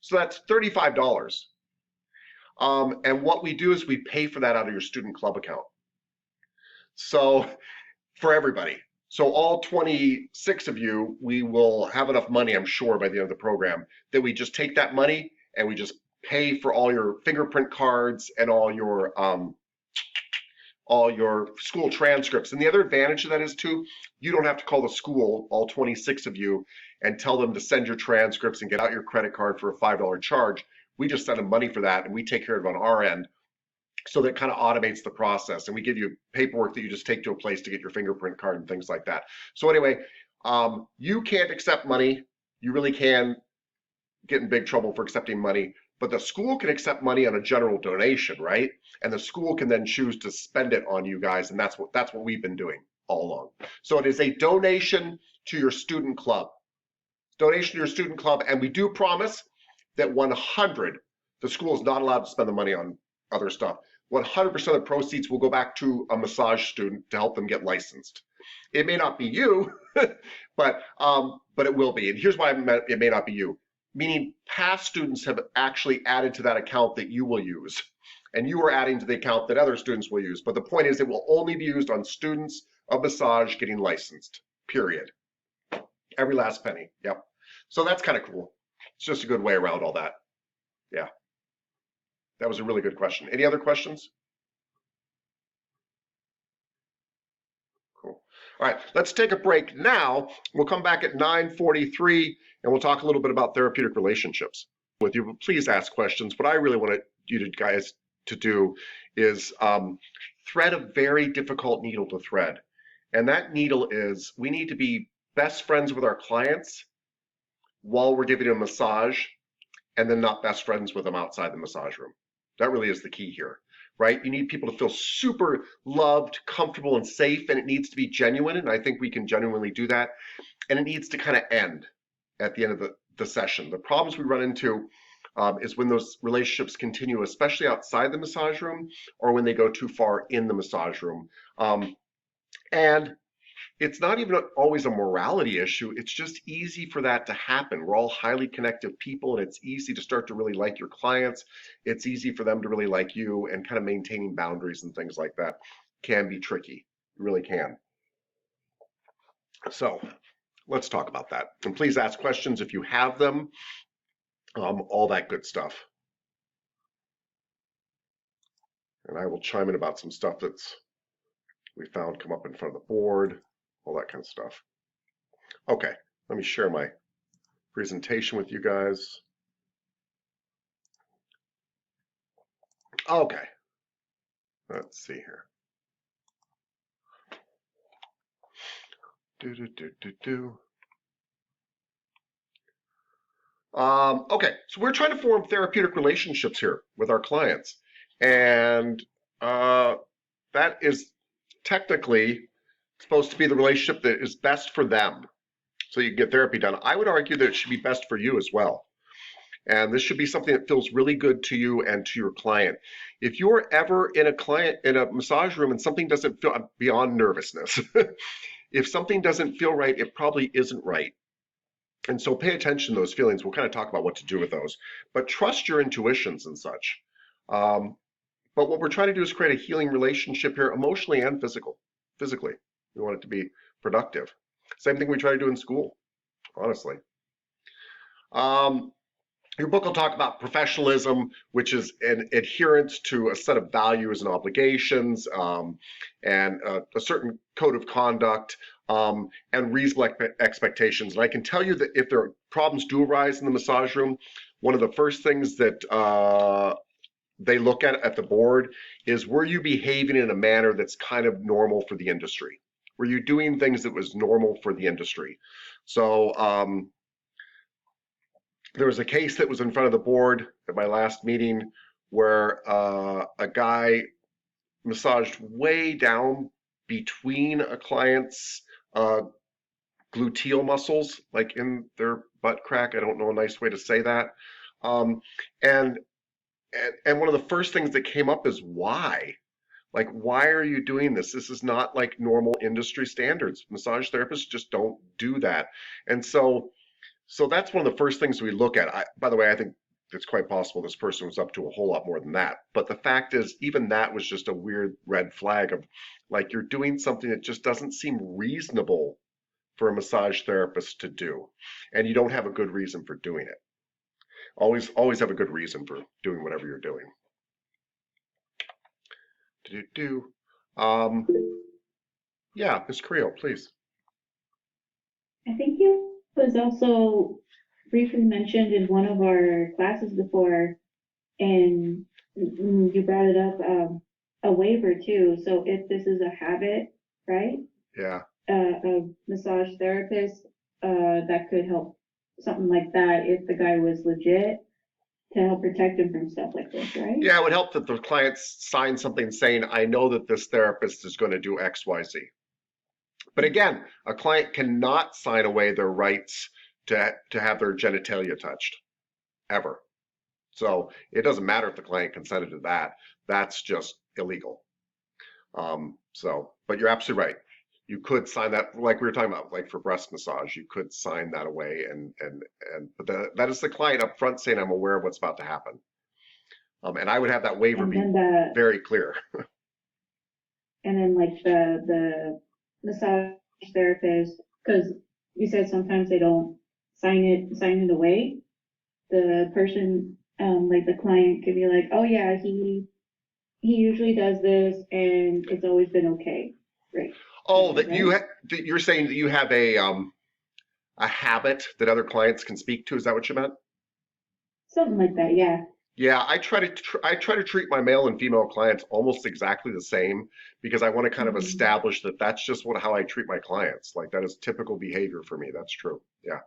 So that's $35. And what we do is we pay for that out of your student club account. So for everybody. So all 26 of you, we will have enough money, I'm sure, by the end of the program, that we just take that money and we just pay for all your fingerprint cards and all your school transcripts. And the other advantage of that is too, you don't have to call the school, all 26 of you, and tell them to send your transcripts and get out your credit card for a $5 charge. We just send them money for that, and we take care of it on our end. So that kind of automates the process, and we give you paperwork that you just take to a place to get your fingerprint card and things like that. So anyway, you can't accept money. You really can get in big trouble for accepting money, but the school can accept money on a general donation, right? And the school can then choose to spend it on you guys, and that's what we've been doing all along. So it is a donation to your student club. Donation to your student club, and we do promise that 100, the school is not allowed to spend the money on other stuff. 100% of the proceeds will go back to a massage student to help them get licensed. It may not be you, but it will be. And here's why it may not be you. Meaning past students have actually added to that account that you will use. And you are adding to the account that other students will use. But the point is it will only be used on students of massage getting licensed, period. Every last penny, yep. So that's kind of cool. It's just a good way around all that. Yeah. That was a really good question. Any other questions? Cool. All right, let's take a break now. We'll come back at 9:43 and we'll talk a little bit about therapeutic relationships with you. But please ask questions. What I really want you guys to do is thread a very difficult needle to thread. And that needle is we need to be best friends with our clients while we're giving them a massage, and then not best friends with them outside the massage room. That really is the key here, right? You need people to feel super loved, comfortable, and safe, and it needs to be genuine, and I think we can genuinely do that. And it needs to kind of end at the end of the session. The problems we run into is when those relationships continue, especially outside the massage room, or when they go too far in the massage room. And it's not even always a morality issue. It's just easy for that to happen. We're all highly connective people, and it's easy to start to really like your clients. It's easy for them to really like you, and kind of maintaining boundaries and things like that can be tricky. It really can. So let's talk about that. And please ask questions if you have them, all that good stuff. And I will chime in about some stuff that's we found come up in front of the board, all that kind of stuff. Okay, let me share my presentation with you guys. Okay, let's see here. Okay, so we're trying to form therapeutic relationships here with our clients, and that is technically supposed to be the relationship that is best for them, so you can get therapy done. I would argue that it should be best for you as well. And this should be something that feels really good to you and to your client. If you're ever in a massage room and something doesn't feel, beyond nervousness, if something doesn't feel right, it probably isn't right. And so pay attention to those feelings. We'll kind of talk about what to do with those, but trust your intuitions and such. But what we're trying to do is create a healing relationship here, emotionally and physically. We want it to be productive. Same thing we try to do in school, honestly. Your book will talk about professionalism, which is an adherence to a set of values and obligations, and a certain code of conduct, and reasonable expectations. And I can tell you that if there are problems do arise in the massage room, one of the first things that they look at the board is, were you behaving in a manner that's kind of normal for the industry? Were you doing things that was normal for the industry? So there was a case that was in front of the board at my last meeting where a guy massaged way down between a client's gluteal muscles, like in their butt crack. I don't know a nice way to say that. And one of the first things that came up is why? Like, why are you doing this? This is not like normal industry standards. Massage therapists just don't do that. And so that's one of the first things we look at. By the way, I think it's quite possible this person was up to a whole lot more than that. But the fact is, even that was just a weird red flag of, like, you're doing something that just doesn't seem reasonable for a massage therapist to do. And you don't have a good reason for doing it. Always have a good reason for doing whatever you're doing. Yeah, Ms. Creel, please. I think it was also briefly mentioned in one of our classes before, and you brought it up, a waiver too. So if this is a habit, right? Yeah. A massage therapist, that could help something like that if the guy was legit, to help protect him from stuff like this, right? Yeah, it would help that the client sign something saying, I know that this therapist is going to do X, Y, Z. But again, a client cannot sign away their rights to have their genitalia touched, ever. So it doesn't matter if the client consented to that. That's just illegal. But you're absolutely right. You could sign that, like we were talking about, like for breast massage, you could sign that away, but that is the client up front saying, I'm aware of what's about to happen. And I would have that waiver be very clear. And then like the massage therapist, because you said sometimes they don't sign it away. The person, like the client could be like, oh yeah, he usually does this and it's always been okay. Right. Oh, that you're saying that you have a habit that other clients can speak to. Is that what you meant? Something like that, yeah. Yeah, I try to treat my male and female clients almost exactly the same, because I want to kind of establish that that's just how I treat my clients. Like, that is typical behavior for me. That's true. Yeah.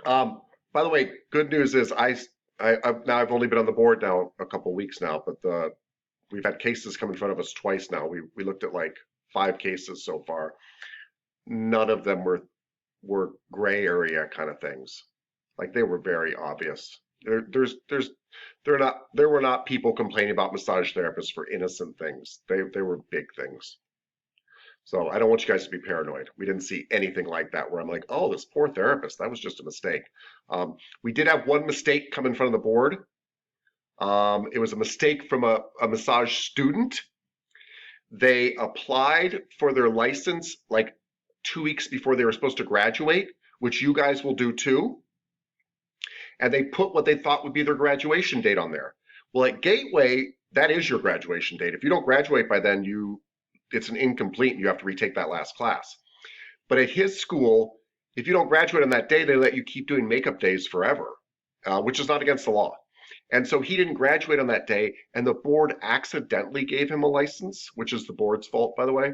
By the way, good news is I've only been on the board now a couple weeks now, but we've had cases come in front of us twice now. We looked at like 5 cases so far. None of them were gray area kind of things. Like, they were very obvious. There were not people complaining about massage therapists for innocent things. They were big things. So I don't want you guys to be paranoid. We didn't see anything like that where I'm like, oh, this poor therapist, that was just a mistake. We did have one mistake come in front of the board. It was a mistake from a massage student. They applied for their license like 2 weeks before they were supposed to graduate, which you guys will do too. And they put what they thought would be their graduation date on there. Well, at Gateway, that is your graduation date. If you don't graduate by then, it's an incomplete and you have to retake that last class. But at his school, if you don't graduate on that day, they let you keep doing makeup days forever, which is not against the law. And so he didn't graduate on that day, and the board accidentally gave him a license, which is the board's fault, by the way,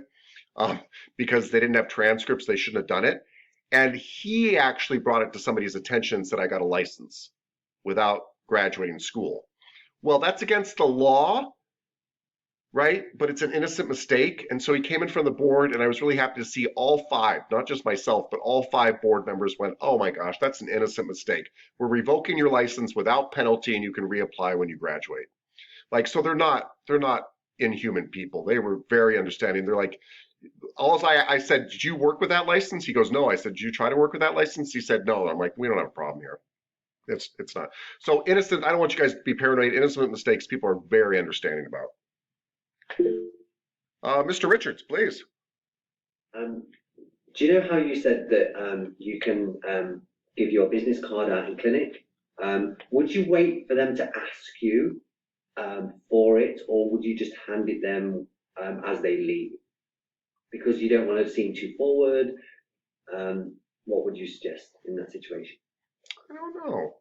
because they didn't have transcripts. They shouldn't have done it. And he actually brought it to somebody's attention and said, I got a license without graduating school. Well, that's against the law, right? But it's an innocent mistake. And so he came in from the board, and I was really happy to see all five, not just myself, but all five board members went, oh my gosh, that's an innocent mistake. We're revoking your license without penalty, and you can reapply when you graduate. Like, so they're not inhuman people. They were very understanding. They're like, I said, did you work with that license? He goes, no. I said, did you try to work with that license? He said, no. I'm like, we don't have a problem here. It's not. So innocent, I don't want you guys to be paranoid. Innocent mistakes, people are very understanding about. Mr. Richards, please. Do you know how you said that you can give your business card out in clinic? Would you wait for them to ask you for it, or would you just hand it them as they leave? Because you don't want to seem too forward. What would you suggest in that situation? I don't know.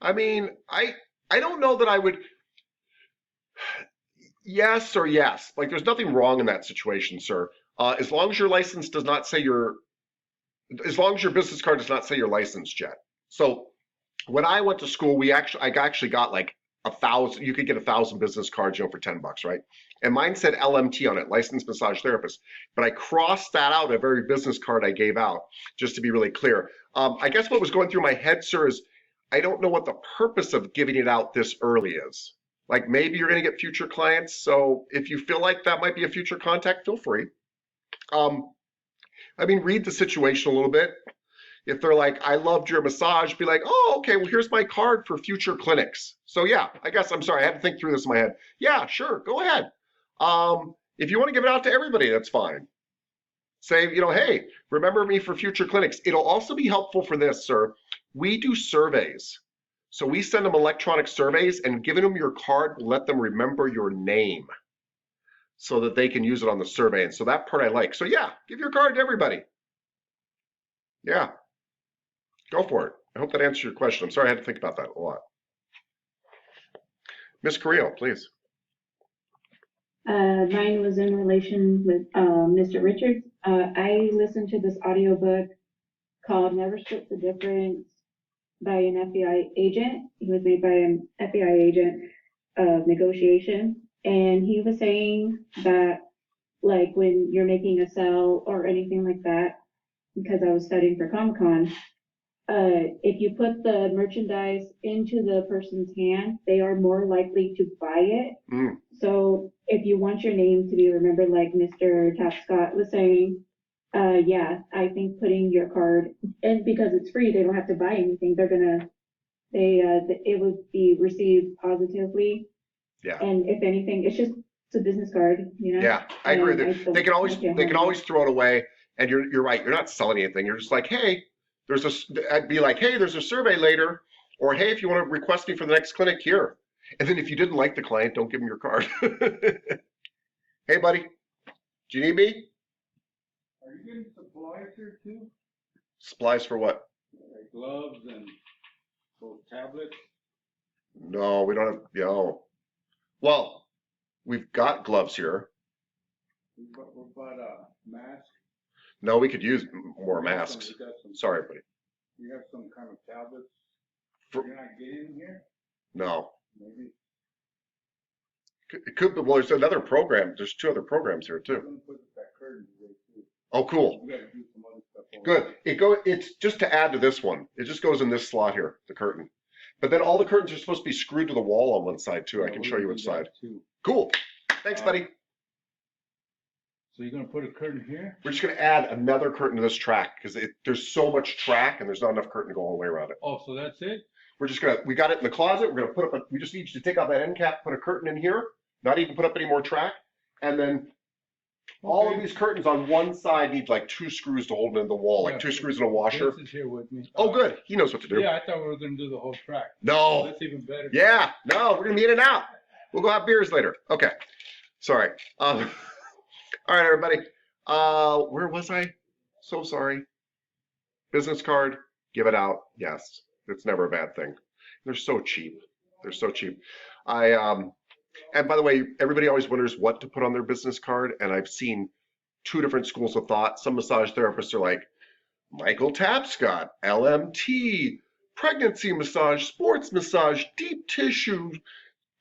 I mean, I don't know that I would. Yes or yes. Like, there's nothing wrong in that situation, sir. As long as your license does not say as long as your business card does not say you're licensed yet. So when I went to school, I actually got like 1,000. You could get 1,000 business cards, for $10, right? And mine said LMT on it, licensed massage therapist. But I crossed that out of every business card I gave out, just to be really clear. I guess what was going through my head, sir, is I don't know what the purpose of giving it out this early is. Like, maybe you're going to get future clients. So if you feel like that might be a future contact, feel free. Read the situation a little bit. If they're like, I loved your massage, be like, oh, okay, well, here's my card for future clinics. So yeah, I'm sorry, I had to think through this in my head. Yeah, sure, go ahead. If you want to give it out to everybody, that's fine. Say, hey, remember me for future clinics. It'll also be helpful for this, sir. We do surveys. So we send them electronic surveys, and giving them your card will let them remember your name so that they can use it on the survey. And so that part I like. So yeah, give your card to everybody. Yeah, go for it. I hope that answers your question. I'm sorry I had to think about that a lot. Miss Carrillo, please. Mine was in relation with Mr. Richards. I listened to this audiobook called Never Split the Difference by an FBI agent. He was made by an FBI agent of negotiation. And he was saying that, like, when you're making a sale or anything like that, because I was studying for Comic-Con, if you put the merchandise into the person's hand, they are more likely to buy it. So if you want your name to be remembered, like Mr. Tapscott was saying, yeah, I think putting your card, and because it's free, they don't have to buy anything. It would be received positively. Yeah. And if anything, it's a business card, Yeah, I agree with you. They can always throw it away. And you're right. You're not selling anything. You're just like, hey, I'd be like, hey, there's a survey later, or hey, if you want to request me for the next clinic, here. And then if you didn't like the client, don't give them your card. Hey, buddy, do you need me? Are you getting supplies here too? Supplies for what? Like gloves and those tablets? No, we don't have. Well, we've got gloves here. What about a mask? No, we could use more masks. Sorry, buddy. You have some kind of tablets you're not getting here? No. Maybe. It could be. Well, there's another program. There's two other programs here too. I'm gonna put that curtain away too. Oh, cool. We gotta do some other stuff. Good. It's just to add to this one. It just goes in this slot here, the curtain. But then all the curtains are supposed to be screwed to the wall on one side too. I can show you which side. Cool. Thanks, buddy. So you're gonna put a curtain here? We're just gonna add another curtain to this track because there's so much track and there's not enough curtain to go all the way around it. Oh, so that's it? We got it in the closet. We're gonna put up we just need you to take out that end cap, put a curtain in here, not even put up any more track. And then all of these curtains on one side need like 2 screws to hold them in the wall, like 2 screws in a washer. This is here with me. Oh, good. He knows what to do. Yeah, I thought we were gonna do the whole track. No. That's even better. Yeah, no, we're gonna be in and out. We'll go have beers later. Okay. Sorry. All right, everybody. Where was I? So sorry. Business card, give it out. Yes, it's never a bad thing. They're so cheap. And by the way, everybody always wonders what to put on their business card, and I've seen 2 different schools of thought. Some massage therapists are like, Michael Tapscott, LMT, pregnancy massage, sports massage, deep tissue,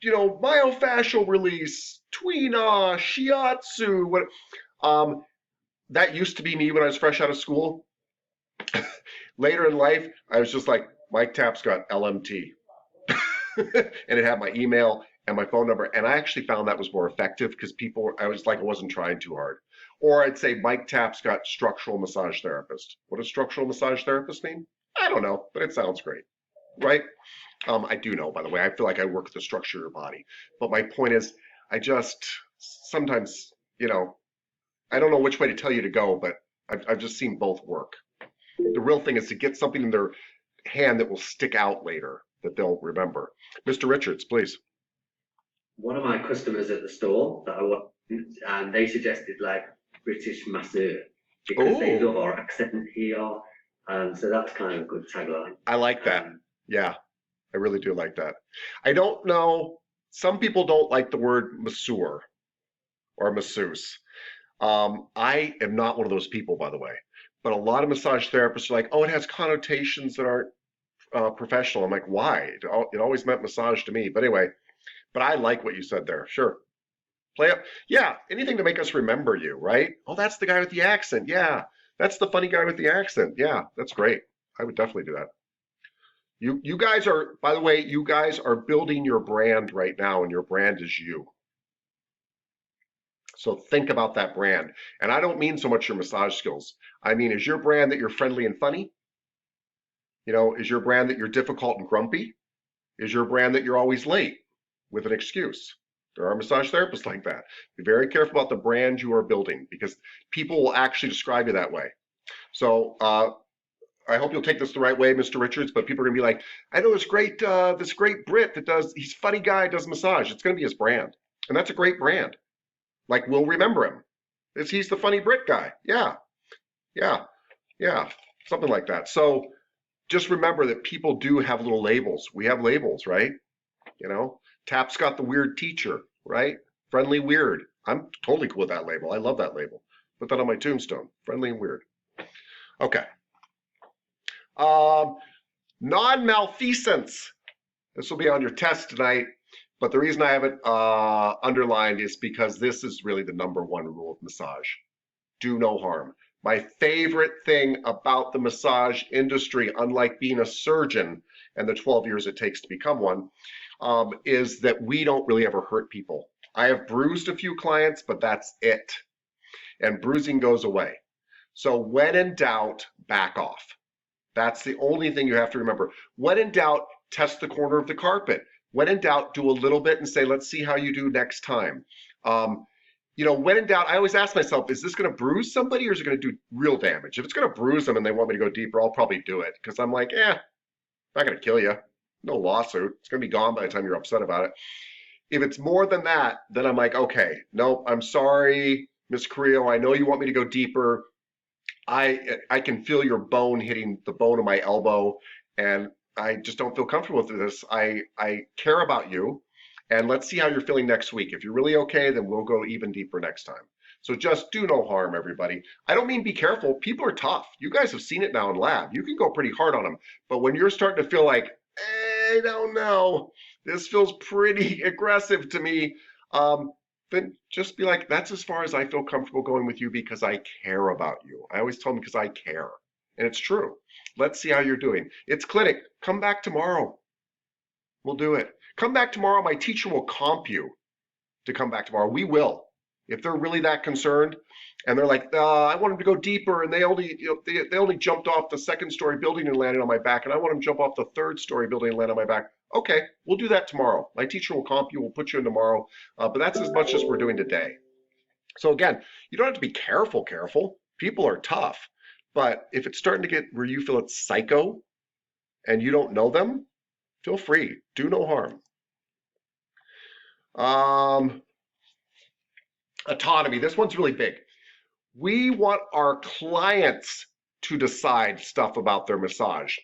myofascial release, tweenaw, shiatsu. That used to be me when I was fresh out of school. Later in life, I was just like, Mike Tapp's got LMT. And it had my email and my phone number. And I actually found that was more effective because I was like, I wasn't trying too hard. Or I'd say Mike Tapp's got structural massage therapist. What does structural massage therapist mean? I don't know, but it sounds great, right? I do know, by the way. I feel like I work with the structure of your body. But my point is, I just sometimes, I don't know which way to tell you to go, but I've just seen both work. The real thing is to get something in their hand that will stick out later, that they'll remember. Mr. Richards, please. One of my customers at the store that I work, and they suggested like British masseur because they love our accent here. So that's kind of a good tagline. I like that. Yeah, I really do like that. I don't know. Some people don't like the word masseur or masseuse. I am not one of those people, by the way. But a lot of massage therapists are like, oh, it has connotations that aren't professional. I'm like, why? It always meant massage to me. But anyway, but I like what you said there. Sure. Play up. Yeah, anything to make us remember you, right? Oh, that's the guy with the accent. Yeah, that's the funny guy with the accent. Yeah, that's great. I would definitely do that. You guys are, by the way, you guys are building your brand right now, and your brand is you. So think about that brand. And I don't mean so much your massage skills. I mean, is your brand that you're friendly and funny? Is your brand that you're difficult and grumpy? Is your brand that you're always late with an excuse? There are massage therapists like that. Be very careful about the brand you are building because people will actually describe you that way. So I hope you'll take this the right way, Mr. Richards, but people are gonna be like, I know this great Brit that he's a funny guy, does massage. It's gonna be his brand. And that's a great brand. Like, we'll remember him. He's the funny Brit guy. Yeah, something like that. So just remember that people do have little labels. We have labels, right? Tap's got the weird teacher, right? Friendly weird. I'm totally cool with that label. I love that label. Put that on my tombstone. Friendly and weird. Okay. Non-malfeasance. This will be on your test tonight. But the reason I have it underlined is because this is really the number one rule of massage. Do no harm. My favorite thing about the massage industry, unlike being a surgeon and the 12 years it takes to become one, is that we don't really ever hurt people. I have bruised a few clients, but that's it. And bruising goes away. So when in doubt, back off. That's the only thing you have to remember. When in doubt, test the corner of the carpet. When in doubt, do a little bit and say, let's see how you do next time. When in doubt, I always ask myself, is this going to bruise somebody or is it going to do real damage? If it's going to bruise them and they want me to go deeper, I'll probably do it because I'm like, not going to kill you. No lawsuit. It's going to be gone by the time you're upset about it. If it's more than that, then I'm like, okay, no, I'm sorry, Miss Carrillo. I know you want me to go deeper. I can feel your bone hitting the bone of my elbow, and I just don't feel comfortable with this. I care about you, and let's see how you're feeling next week. If you're really okay, then we'll go even deeper next time. So just do no harm, everybody. I don't mean be careful. People are tough. You guys have seen it now in lab. You can go pretty hard on them. But when you're starting to feel like, I don't know, this feels pretty aggressive to me, then just be like, that's as far as I feel comfortable going with you because I care about you. I always tell them because I care. And it's true. Let's see how you're doing. It's clinic. Come back tomorrow. We'll do it. Come back tomorrow. My teacher will comp you to come back tomorrow. We will. If they're really that concerned and they're like, I want them to go deeper and they only jumped off the second-story building and landed on my back and I want them to jump off the third-story building and land on my back. Okay, we'll do that tomorrow. My teacher will comp you. We'll put you in tomorrow. But that's as much as we're doing today. So again, you don't have to be careful. People are tough. But if it's starting to get where you feel it's psycho and you don't know them, feel free. Do no harm. Autonomy. This one's really big. We want our clients to decide stuff about their massage.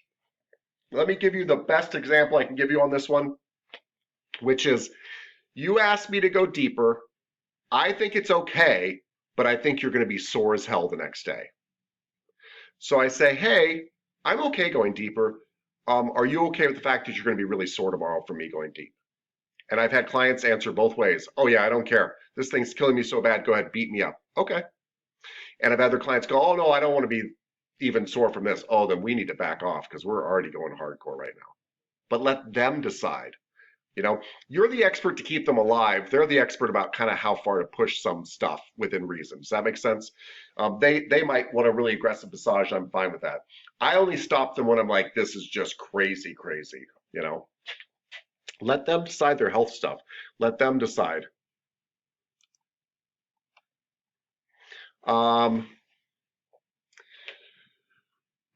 Let me give you the best example I can give you on this one, which is you asked me to go deeper. I think it's okay, but I think you're going to be sore as hell the next day. So I say, hey, I'm okay going deeper, are you okay with the fact that you're going to be really sore tomorrow from me going deep? And I've had clients answer both ways. Oh yeah, I don't care. This thing's killing me so bad. Go ahead, beat me up. Okay. And I've had other clients go, oh no, I don't want to be even sore from this. Oh, then we need to back off because we're already going hardcore right now. But let them decide. You know, you're the expert to keep them alive. They're the expert about kind of how far to push some stuff within reason. Does that make sense? They might want a really aggressive massage. I'm fine with that. I only stop them when I'm like, this is just crazy, crazy. You know, let them decide their health stuff. Let them decide.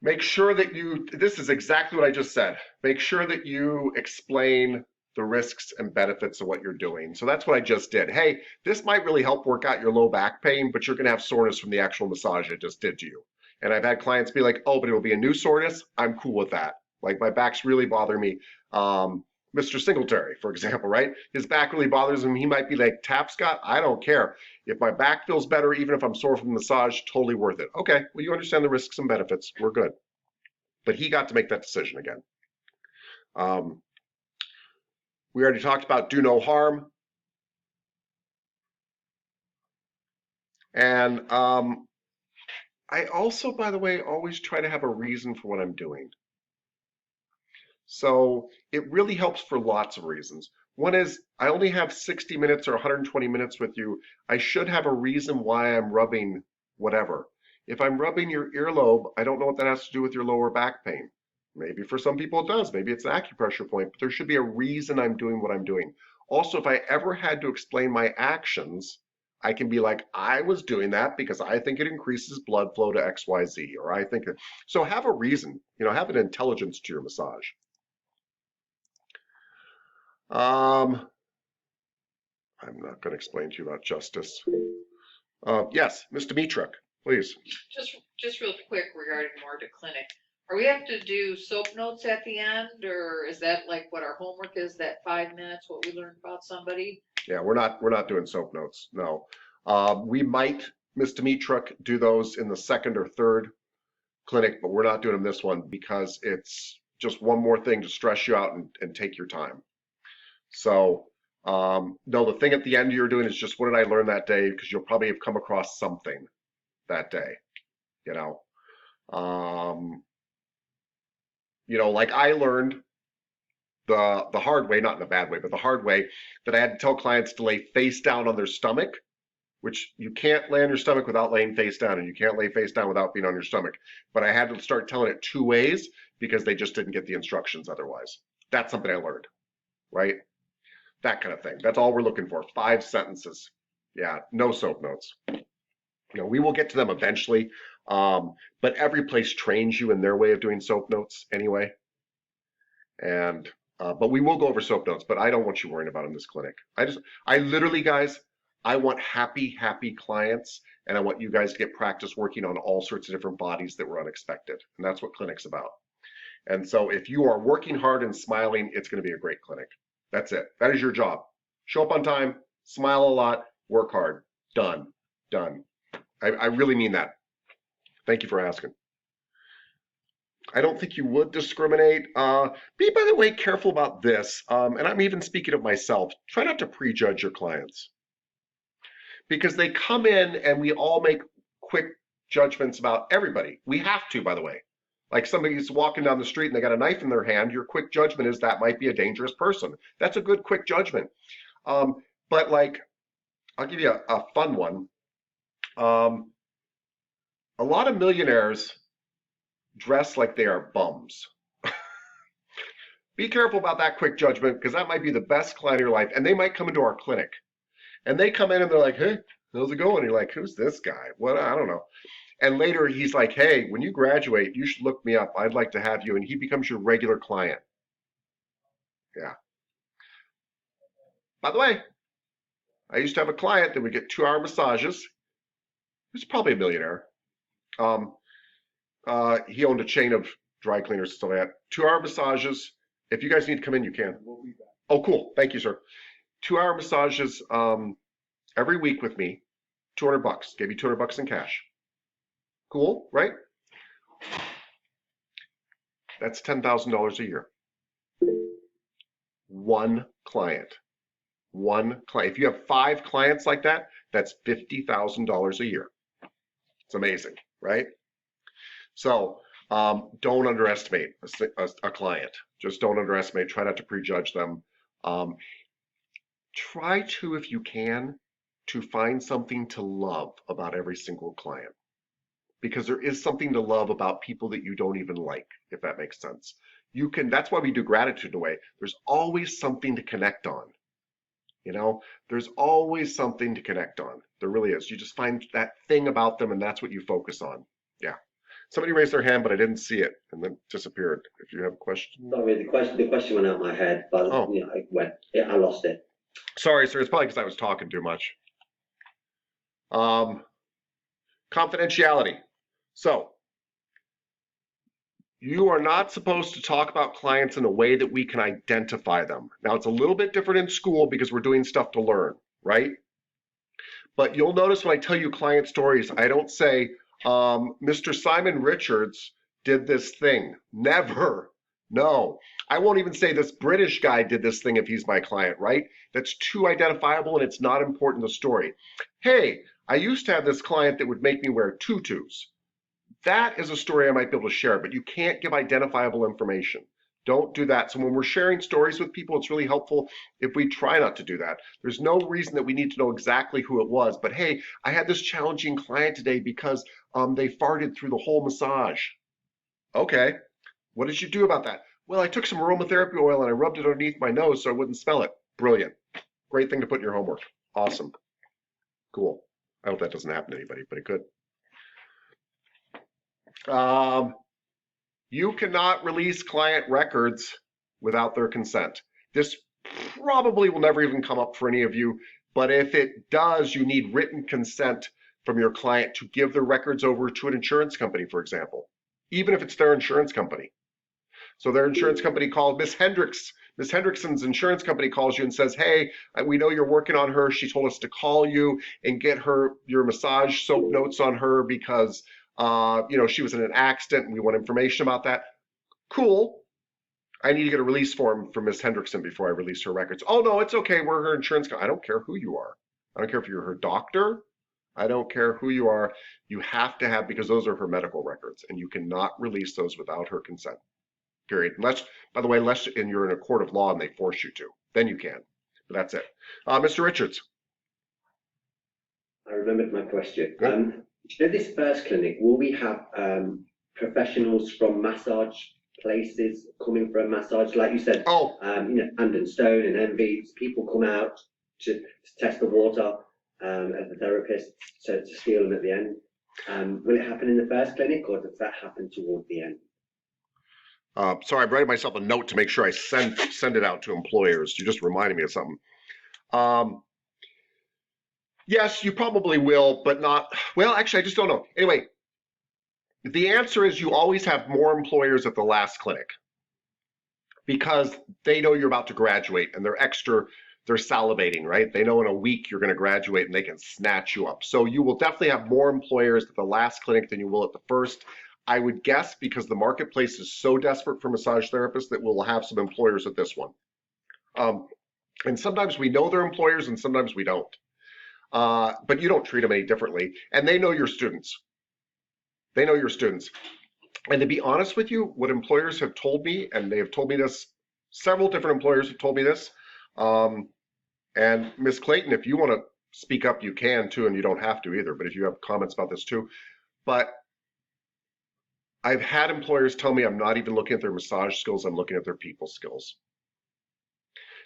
Make sure that this is exactly what I just said. Make sure that you explain the risks and benefits of what you're doing. So that's what I just did. Hey, this might really help work out your low back pain, but you're going to have soreness from the actual massage I just did to you. And I've had clients be like, oh, but it'll be a new soreness. I'm cool with that. Like my back's really bothering me. Mr. Singletary, for example, right? His back really bothers him. He might be like, Tap Scott, I don't care. If my back feels better, even if I'm sore from the massage, totally worth it. Okay, well, you understand the risks and benefits. We're good. But he got to make that decision again. We already talked about do no harm. And I also, by the way, always try to have a reason for what I'm doing. So it really helps for lots of reasons. One is I only have 60 minutes or 120 minutes with you. I should have a reason why I'm rubbing whatever. If I'm rubbing your earlobe, I don't know what that has to do with your lower back pain. Maybe for some people it does. Maybe it's an acupressure point, but there should be a reason I'm doing what I'm doing. Also, if I ever had to explain my actions, I can be like, I was doing that because I think it increases blood flow to XYZ, or I think that. So have a reason, have an intelligence to your massage. I'm not going to explain to you about justice. Yes, Mr. Mitrak, please. Just real quick regarding more to clinic. Are we have to do soap notes at the end, or is that like what our homework is, that 5 minutes, what we learned about somebody? Yeah, we're not doing soap notes, no. We might, Mr. Mitrak, do those in the second or third clinic, but we're not doing them this one because it's just one more thing to stress you out and take your time. So, no, the thing at the end you're doing is just what did I learn that day? Because you'll probably have come across something that day, like I learned the hard way, not in a bad way, but the hard way, that I had to tell clients to lay face down on their stomach, which you can't lay on your stomach without laying face down, and you can't lay face down without being on your stomach. But I had to start telling it 2 ways because they just didn't get the instructions otherwise. That's something I learned, right? That kind of thing. That's all we're looking for. 5 sentences. Yeah, no soap notes. We will get to them eventually, but every place trains you in their way of doing soap notes anyway. And but we will go over soap notes, but I don't want you worrying about in this clinic. I literally, guys, I want happy clients, and I want you guys to get practice working on all sorts of different bodies that were unexpected. And that's what clinic's about. And so if you are working hard and smiling, it's going to be a great clinic. That's it. That is your job. Show up on time, smile a lot, work hard. Done. I really mean that. Thank you for asking. I don't think you would discriminate. Be, by the way, careful about this. And I'm even speaking of myself. Try not to prejudge your clients. Because they come in and we all make quick judgments about everybody. We have to, by the way. Like somebody's walking down the street and they got a knife in their hand, your quick judgment is that might be a dangerous person. That's a good quick judgment. But like, I'll give you a fun one. A lot of millionaires dress like they are bums. Be careful about that quick judgment because that might be the best client of your life, and they might come into our clinic. And they come in and they're like, hey, how's it going? And you're like, who's this guy? What? I don't know. And later he's like, hey, when you graduate, you should look me up. I'd like to have you. And he becomes your regular client. Yeah. By the way, I used to have a client that would get 2-hour massages. He was probably a millionaire. He owned a chain of dry cleaners and stuff like that. 2-hour massages. If you guys need to come in, you can. We'll be back. Oh, cool. Thank you, sir. 2-hour massages every week with me. $200. Gave you $200 in cash. Cool, right? That's $10,000 a year. One client. One client. If you have 5 clients like that, that's $50,000 a year. It's amazing, right? So don't underestimate a client. Just don't underestimate. Try not to prejudge them. Try to, if you can, to find something to love about every single client. Because there is something to love about people that you don't even like, if that makes sense. That's why we do gratitude in a way. There's always something to connect on. There's always something to connect on. There really is. You just find that thing about them and that's what you focus on. Yeah. Somebody raised their hand, but I didn't see it and then disappeared. If you have a question. Sorry, the question went out of my head, but I lost it. Sorry, sir. It's probably because I was talking too much. Confidentiality. So, you are not supposed to talk about clients in a way that we can identify them. Now, it's a little bit different in school because we're doing stuff to learn, right? But you'll notice when I tell you client stories, I don't say, Mr. Simon Richards did this thing. Never. No. I won't even say this British guy did this thing if he's my client, right? That's too identifiable and it's not important to the story. Hey, I used to have this client that would make me wear tutus. That is a story I might be able to share, but you can't give identifiable information. Don't do that. So when we're sharing stories with people, it's really helpful if we try not to do that. There's no reason that we need to know exactly who it was, but hey, I had this challenging client today because they farted through the whole massage. Okay, what did you do about that? Well, I took some aromatherapy oil and I rubbed it underneath my nose so I wouldn't smell it. Brilliant. Great thing to put in your homework. Awesome. Cool. I hope that doesn't happen to anybody, but it could. You cannot release client records without their consent. This probably will never even come up for any of you, but if it does, you need written consent from your client to give their records over to an insurance company, for example, even if it's their insurance company. So their insurance company called Miss Hendrickson's insurance company calls you and says, hey, we know you're working on her. She told us to call you and get your massage soap notes on her because she was in an accident and we want information about that. Cool. I need to get a release form from Miss Hendrickson before I release her records. Oh, no, it's okay. We're her insurance company. I don't care who you are. I don't care if you're her doctor. I don't care who you are. You have to have, because those are her medical records, and you cannot release those without her consent. Period. Unless you're in a court of law and they force you to. Then you can. But that's it. Mr. Richards. I remembered my question. This first clinic, will we have professionals from massage places coming for a massage? Like you said, Hand and Stone and Envy, people come out to test the water as the therapist to steal them at the end. Will it happen in the first clinic or does that happen toward the end? Sorry, I wrote myself a note to make sure I send it out to employers. You just reminded me of something. Yes, you probably will, but not, well, actually, I just don't know. Anyway, the answer is you always have more employers at the last clinic because they know you're about to graduate and they're salivating, right? They know in a week you're going to graduate and they can snatch you up. So you will definitely have more employers at the last clinic than you will at the first. I would guess because the marketplace is so desperate for massage therapists that we'll have some employers at this one. And sometimes we know they're employers and sometimes we don't. But you don't treat them any differently. And they know your students. They know your students. And to be honest with you, what employers have told me, and they have told me this, several different employers have told me this, and Ms. Clayton, if you want to speak up, you can too, and you don't have to either, but if you have comments about this too. But I've had employers tell me I'm not even looking at their massage skills, I'm looking at their people skills.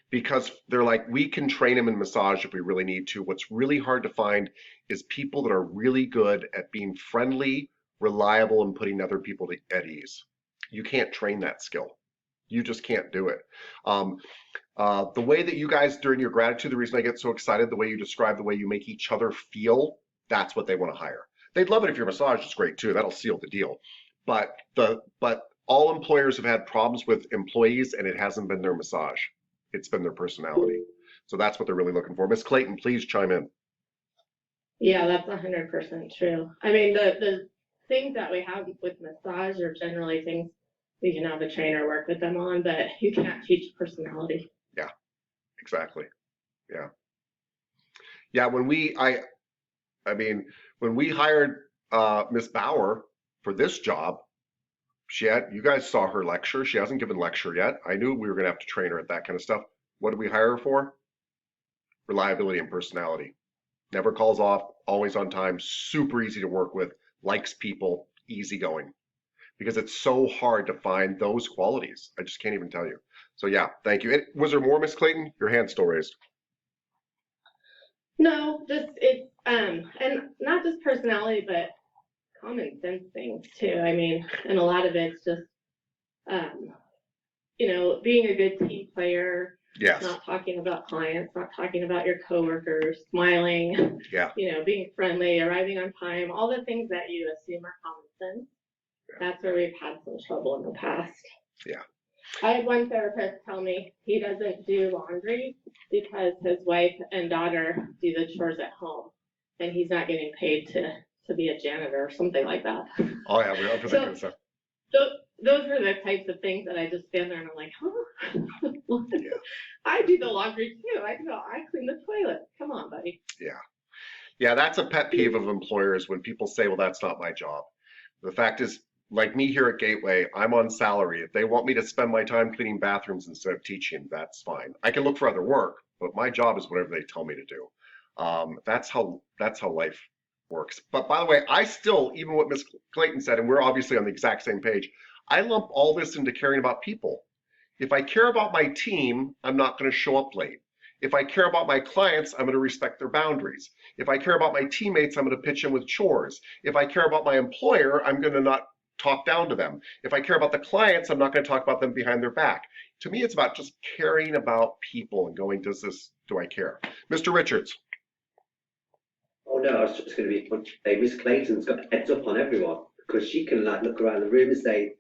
Because they're like, we can train them in massage if we really need to. What's really hard to find is people that are really good at being friendly, reliable, and putting other people at ease. You can't train that skill. You just can't do it. The way that you guys, during your gratitude, the reason I get so excited, the way you describe the way you make each other feel, that's what they want to hire. They'd love it if your massage is great too. That'll seal the deal. But all employers have had problems with employees, and it hasn't been their massage. It's been their personality. So that's what they're really looking for. Miss Clayton, please chime in. Yeah, that's 100% true. I mean, the things that we have with massage are generally things we can have a trainer work with them on, but you can't teach personality. Exactly. Yeah. Yeah. When we hired Miss Bauer for this job, you guys saw her lecture. She hasn't given lecture yet. I knew we were going to have to train her at that kind of stuff. What did we hire her for? Reliability and personality. Never calls off, always on time, super easy to work with, likes people, easygoing. Because it's so hard to find those qualities. I just can't even tell you. So yeah, thank you. Was there more, Miss Clayton? Your hand's still raised. No, it's and not just personality, but common sense things too. I mean, and a lot of it's just being a good team player. Yes. Not talking about clients, not talking about your coworkers, smiling. Yeah. Being friendly, arriving on time, all the things that you assume are common sense. Yeah. That's where we've had some trouble in the past. Yeah. I had one therapist tell me he doesn't do laundry because his wife and daughter do the chores at home, and he's not getting paid to be a janitor or something like that. Oh yeah, we all for that kind of stuff. Those are the types of things that I just stand there and I'm like, huh? Yeah. I do the laundry too. I clean the toilet. Come on, buddy. Yeah. Yeah, that's a pet peeve of employers when people say, well, that's not my job. The fact is, like me here at Gateway, I'm on salary. If they want me to spend my time cleaning bathrooms instead of teaching, that's fine. I can look for other work, but my job is whatever they tell me to do. That's how life works. But by the way, I still, even what Ms. Clayton said, and we're obviously on the exact same page, I lump all this into caring about people. If I care about my team, I'm not going to show up late. If I care about my clients, I'm going to respect their boundaries. If I care about my teammates, I'm going to pitch in with chores. If I care about my employer, I'm going to not talk down to them. If I care about the clients, I'm not going to talk about them behind their back. To me, it's about just caring about people and going, do I care? Mr. Richards. Oh no, I was just going to be, hey, Miss Clayton's got heads up on everyone because she can like look around the room and say,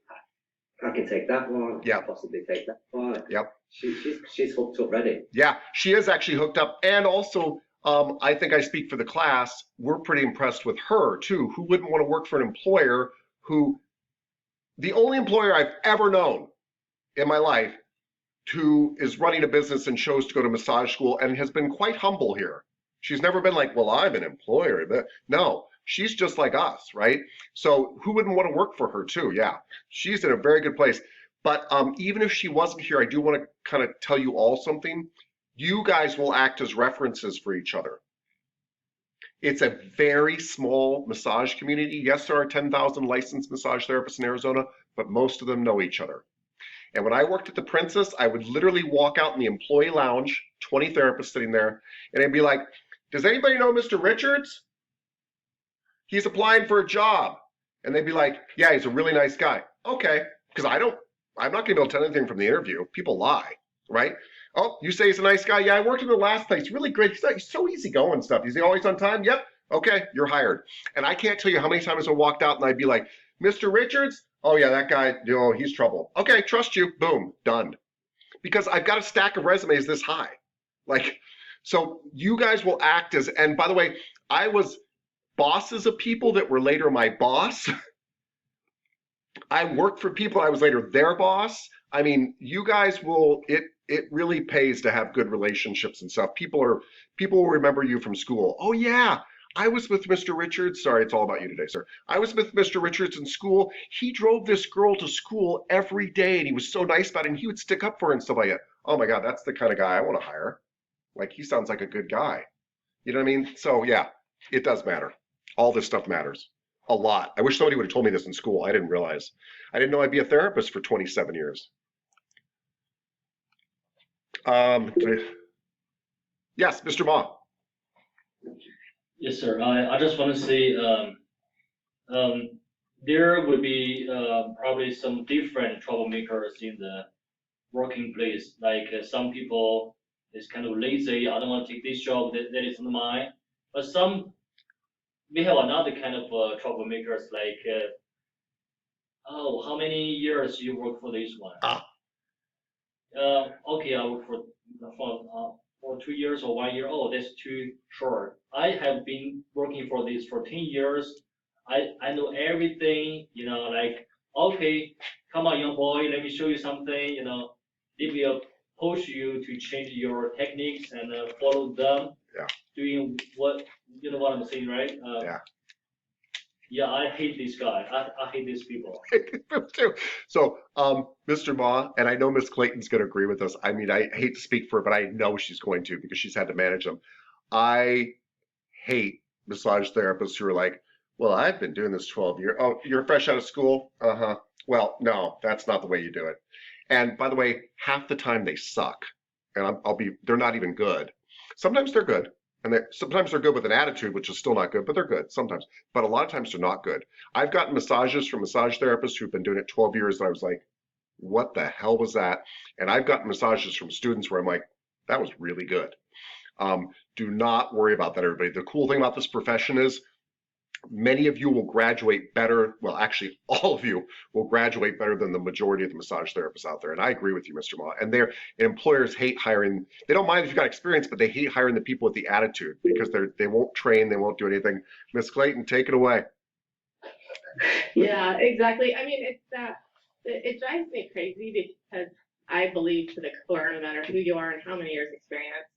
I can take that one. Yeah. Possibly take that one. Yep. She's hooked up ready. Yeah, she is actually hooked up. And also, I think I speak for the class, we're pretty impressed with her too. Who wouldn't want to work for an employer the only employer I've ever known in my life who is running a business and chose to go to massage school and has been quite humble here. She's never been like, well, I'm an employer. But no, she's just like us, right? So who wouldn't want to work for her too? Yeah, she's in a very good place. But even if she wasn't here, I do want to kind of tell you all something. You guys will act as references for each other. It's a very small massage community. Yes, there are 10,000 licensed massage therapists in Arizona, but most of them know each other. And when I worked at the Princess, I would literally walk out in the employee lounge, 20 therapists sitting there, and I'd be like, does anybody know Mr. Richards? He's applying for a job. And they'd be like, yeah, he's a really nice guy. Okay, because I'm not going to be able to tell anything from the interview. People lie, right? Oh, you say he's a nice guy? Yeah, I worked in the last place. Really great. He's so easygoing and stuff. Is he always on time? Yep. Okay, you're hired. And I can't tell you how many times I walked out and I'd be like, Mr. Richards? Oh, yeah, that guy, oh, he's trouble. Okay, trust you. Boom, done. Because I've got a stack of resumes this high. So you guys will act as, and by the way, I was bosses of people that were later my boss. I worked for people, I was later their boss. I mean, you guys will, it really pays to have good relationships and stuff. People will remember you from school. Oh yeah, I was with Mr. Richards. Sorry, it's all about you today, sir. I was with Mr. Richards in school. He drove this girl to school every day and he was so nice about it and he would stick up for her and stuff like that. Oh my God, that's the kind of guy I want to hire. Like, he sounds like a good guy. You know what I mean? So yeah, it does matter. All this stuff matters a lot. I wish somebody would have told me this in school. I didn't realize. I didn't know I'd be a therapist for 27 years. Yes, Mr. Ma. Yes, sir. I just want to say there would be probably some different troublemakers in the working place. Like some people is kind of lazy. I don't want to take this job. That isn't mine. But we have another kind of troublemakers like, oh, how many years you work for this one? Okay, I work for 2 years or 1 year. Oh, that's too short. I have been working for this for 10 years. I know everything, like, okay, come on, young boy, let me show you something, it will push you to change your techniques and follow them. Yeah. Doing what, what I'm saying, right? Yeah. Yeah, I hate this guy. I hate these people. Too. So, Mr. Ma, and I know Miss Clayton's going to agree with us. I mean, I hate to speak for her, but I know she's going to because she's had to manage them. I hate massage therapists who are like, well, I've been doing this 12 years. Oh, you're fresh out of school? Uh-huh. Well, no, that's not the way you do it. And by the way, half the time they suck. And they're not even good. Sometimes they're good. And sometimes they're good with an attitude, which is still not good, but they're good sometimes. But a lot of times they're not good. I've gotten massages from massage therapists who've been doing it 12 years that I was like, what the hell was that? And I've gotten massages from students where I'm like, that was really good. Do not worry about that, everybody. The cool thing about this profession is many of you will graduate better. Well, actually, all of you will graduate better than the majority of the massage therapists out there. And I agree with you, Mr. Ma. And employers hate hiring. They don't mind if you've got experience, but they hate hiring the people with the attitude because they won't train, they won't do anything. Miss Clayton, take it away. Yeah, exactly. I mean, it drives me crazy because I believe to the core, no matter who you are and how many years experience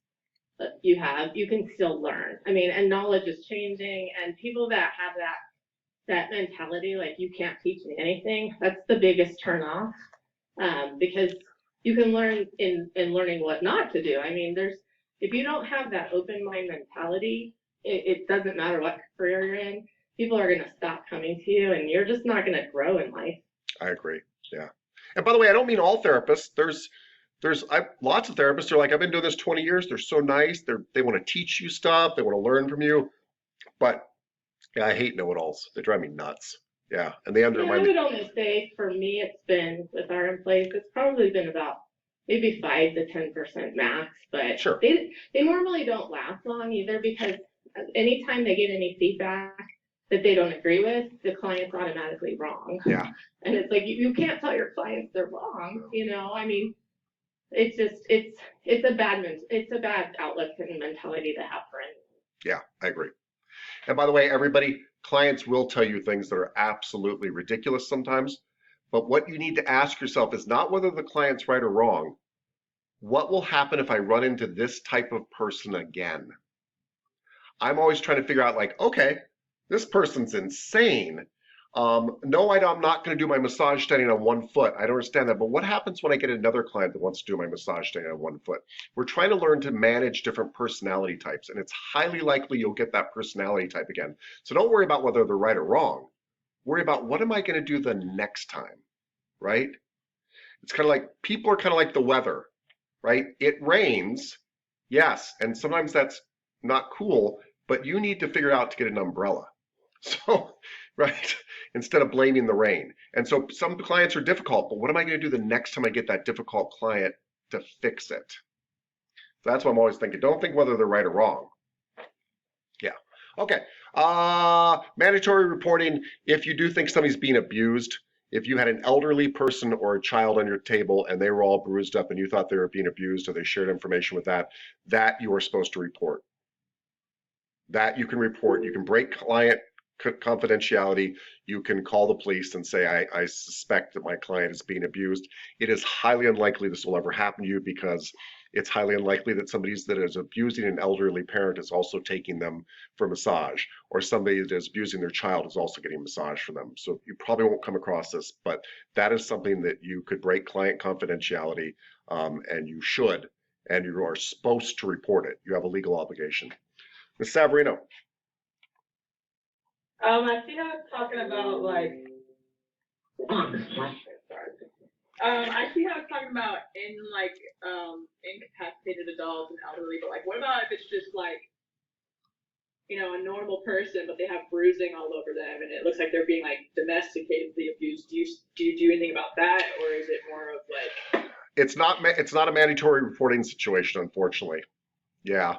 you have, you can still learn. I mean, and knowledge is changing, and people that have that mentality, like you can't teach me anything, that's the biggest turnoff. Because you can learn in learning what not to do. I mean, if you don't have that open mind mentality, it doesn't matter what career you're in, people are gonna stop coming to you, and you're just not gonna grow in life. I agree. Yeah. And by the way, I don't mean all therapists. There's lots of therapists who are like, I've been doing this 20 years. They're so nice. They want to teach you stuff. They want to learn from you. But yeah, I hate know-it-alls. They drive me nuts. Yeah. And they undermine. I would only say for me, it's been with our employees, it's probably been about maybe 5 to 10% max, but sure. They normally don't last long either because anytime they get any feedback that they don't agree with, the client's automatically wrong. Yeah. And it's like, you can't tell your clients they're wrong, I mean, it's just, it's a bad outlook and mentality to have for anyone. Yeah, I agree. And by the way, everybody, clients will tell you things that are absolutely ridiculous sometimes, but what you need to ask yourself is not whether the client's right or wrong. What will happen if I run into this type of person again? I'm always trying to figure out like, okay, this person's insane. No, I'm not going to do my massage standing on one foot. I don't understand that. But what happens when I get another client that wants to do my massage standing on one foot? We're trying to learn to manage different personality types, and it's highly likely you'll get that personality type again. So don't worry about whether they're right or wrong. Worry about what am I going to do the next time, right? It's kind of like people are kind of like the weather, right? It rains, yes, and sometimes that's not cool, but you need to figure out to get an umbrella. So, right, instead of blaming the rain. And so some clients are difficult, but what am I going to do the next time I get that difficult client to fix it? So that's what I'm always thinking. Don't think whether they're right or wrong. Yeah. Okay. Mandatory reporting. If you do think somebody's being abused, if you had an elderly person or a child on your table and they were all bruised up and you thought they were being abused or they shared information with that you are supposed to report. That you can report. You can break client confidentiality. You can call the police and say, I suspect that my client is being abused. It is highly unlikely this will ever happen to you because it's highly unlikely that somebody that is abusing an elderly parent is also taking them for massage, or somebody that is abusing their child is also getting massage for them. So you probably won't come across this, but that is something that you could break client confidentiality, and you should, and you are supposed to report it. You have a legal obligation. Ms. Savarino. I see how it's talking about like, I see how it's talking about incapacitated adults and elderly, but like, what about if it's just like, a normal person, but they have bruising all over them and it looks like they're being like domesticatedly abused? Do you do anything about that, or is it more of like? It's not a mandatory reporting situation, unfortunately. Yeah.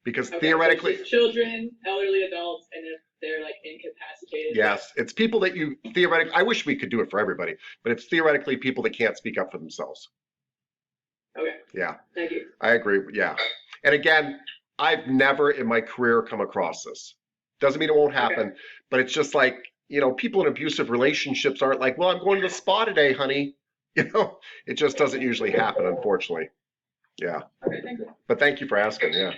Because theoretically, so it's children, elderly adults, and if they're like incapacitated. Yes, it's people that you theoretically. I wish we could do it for everybody, but it's theoretically people that can't speak up for themselves. Okay. Yeah. Thank you. I agree. Yeah. And again, I've never in my career come across this. Doesn't mean it won't happen, but it's just like people in abusive relationships aren't like, well, I'm going to the spa today, honey. It just doesn't usually happen, unfortunately. Yeah. Okay, thank you. But thank you for asking. Yeah.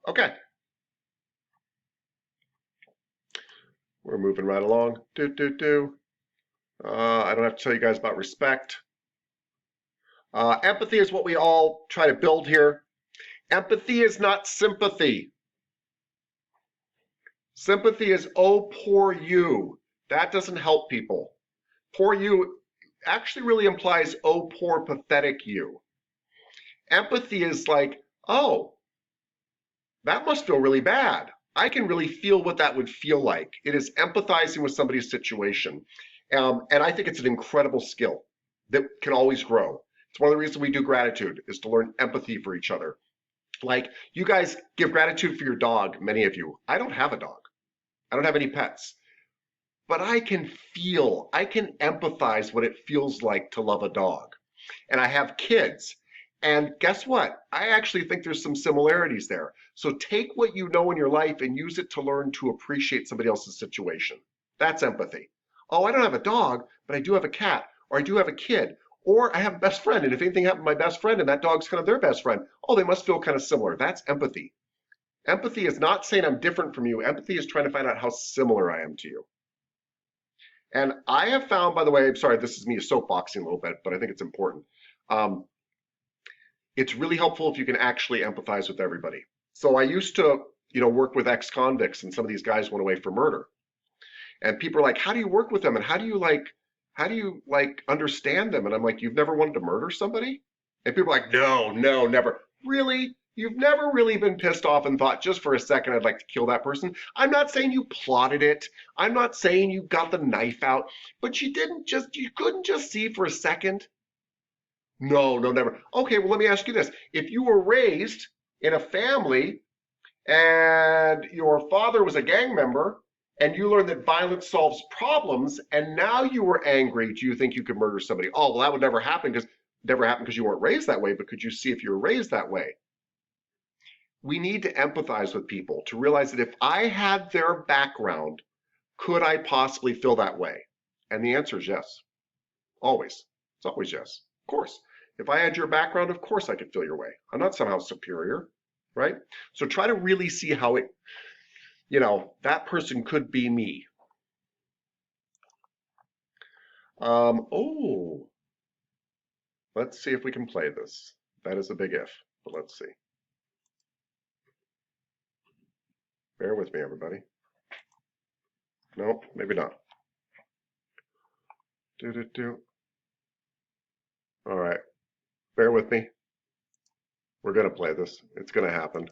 Okay. We're moving right along. I don't have to tell you guys about respect. Empathy is what we all try to build here. Empathy is not sympathy. Sympathy is, oh, poor you. That doesn't help people. Poor you actually really implies, oh, poor pathetic you. Empathy is like, oh, that must feel really bad. I can really feel what that would feel like. It is empathizing with somebody's situation. And I think it's an incredible skill that can always grow. It's one of the reasons we do gratitude, is to learn empathy for each other. Like, you guys give gratitude for your dog, many of you. I don't have a dog. I don't have any pets. But I can empathize what it feels like to love a dog. And I have kids. And guess what? I actually think there's some similarities there. So take what you know in your life and use it to learn to appreciate somebody else's situation. That's empathy. Oh, I don't have a dog, but I do have a cat, or I do have a kid, or I have a best friend. And if anything happened to my best friend and that dog's kind of their best friend, oh, they must feel kind of similar. That's empathy. Empathy is not saying I'm different from you. Empathy is trying to find out how similar I am to you. And I have found, by the way, I'm sorry, this is me soapboxing a little bit, but I think it's important. It's really helpful if you can actually empathize with everybody. So I used to, work with ex-convicts, and some of these guys went away for murder. And people are like, how do you work with them? And how do you understand them? And I'm like, you've never wanted to murder somebody? And people are like, no, never. Really? You've never really been pissed off and thought, just for a second, I'd like to kill that person? I'm not saying you plotted it. I'm not saying you got the knife out, but you couldn't just see for a second? No, never. Okay, well, let me ask you this. If you were raised in a family and your father was a gang member and you learned that violence solves problems and now you were angry, do you think you could murder somebody? Oh, well, that would never happen because you weren't raised that way, but could you see if you were raised that way? We need to empathize with people to realize that if I had their background, could I possibly feel that way? And the answer is yes. Always. It's always yes. Of course. If I had your background, of course I could feel your way. I'm not somehow superior, right? So try to really see how that person could be me. Let's see if we can play this. That is a big if, but let's see. Bear with me, everybody. Nope, maybe not. All right, bear with me. We're gonna play this. It's gonna happen.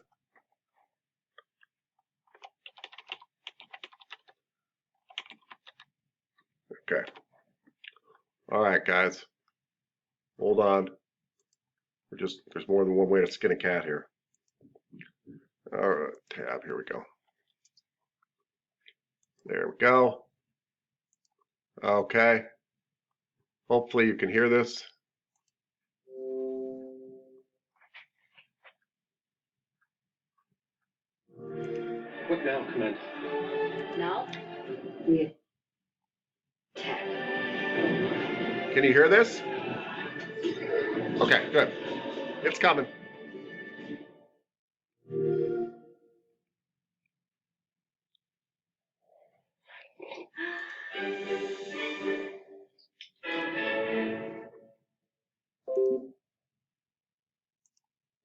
Okay. All right, guys. Hold on. There's more than one way to skin a cat here. All right, tab, here we go. There we go. Okay. Hopefully you can hear this. What now, command? Now, we attack. Can you hear this? Okay, good. It's coming.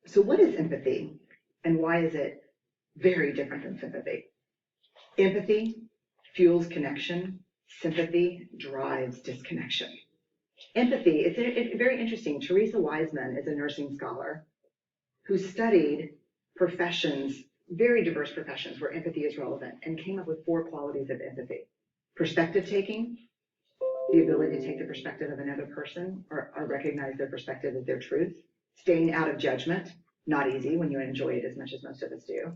So what is empathy, and why is it very different than sympathy? Empathy fuels connection. Sympathy drives disconnection. Empathy, it's very interesting. Teresa Wiseman is a nursing scholar who studied professions, very diverse professions where empathy is relevant, and came up with 4 qualities of empathy. Perspective taking, the ability to take the perspective of another person or recognize their perspective as their truth. Staying out of judgment, not easy when you enjoy it as much as most of us do.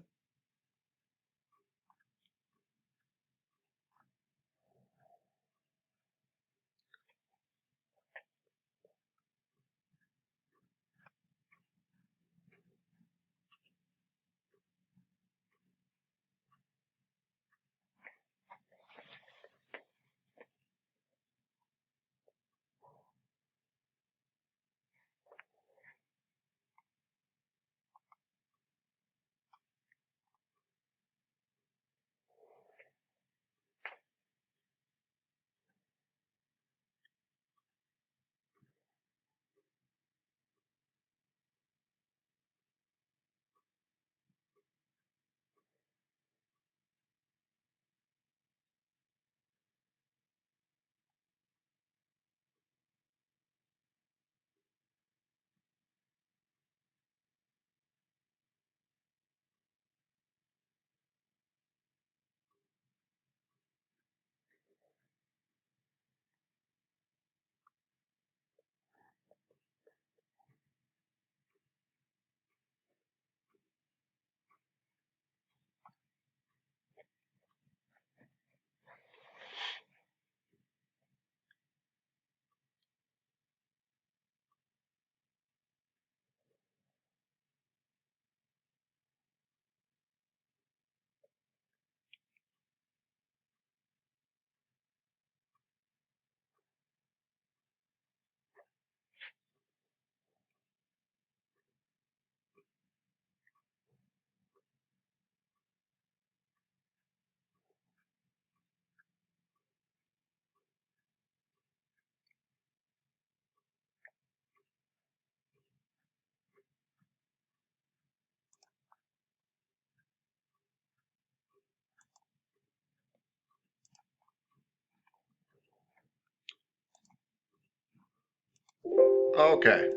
Okay.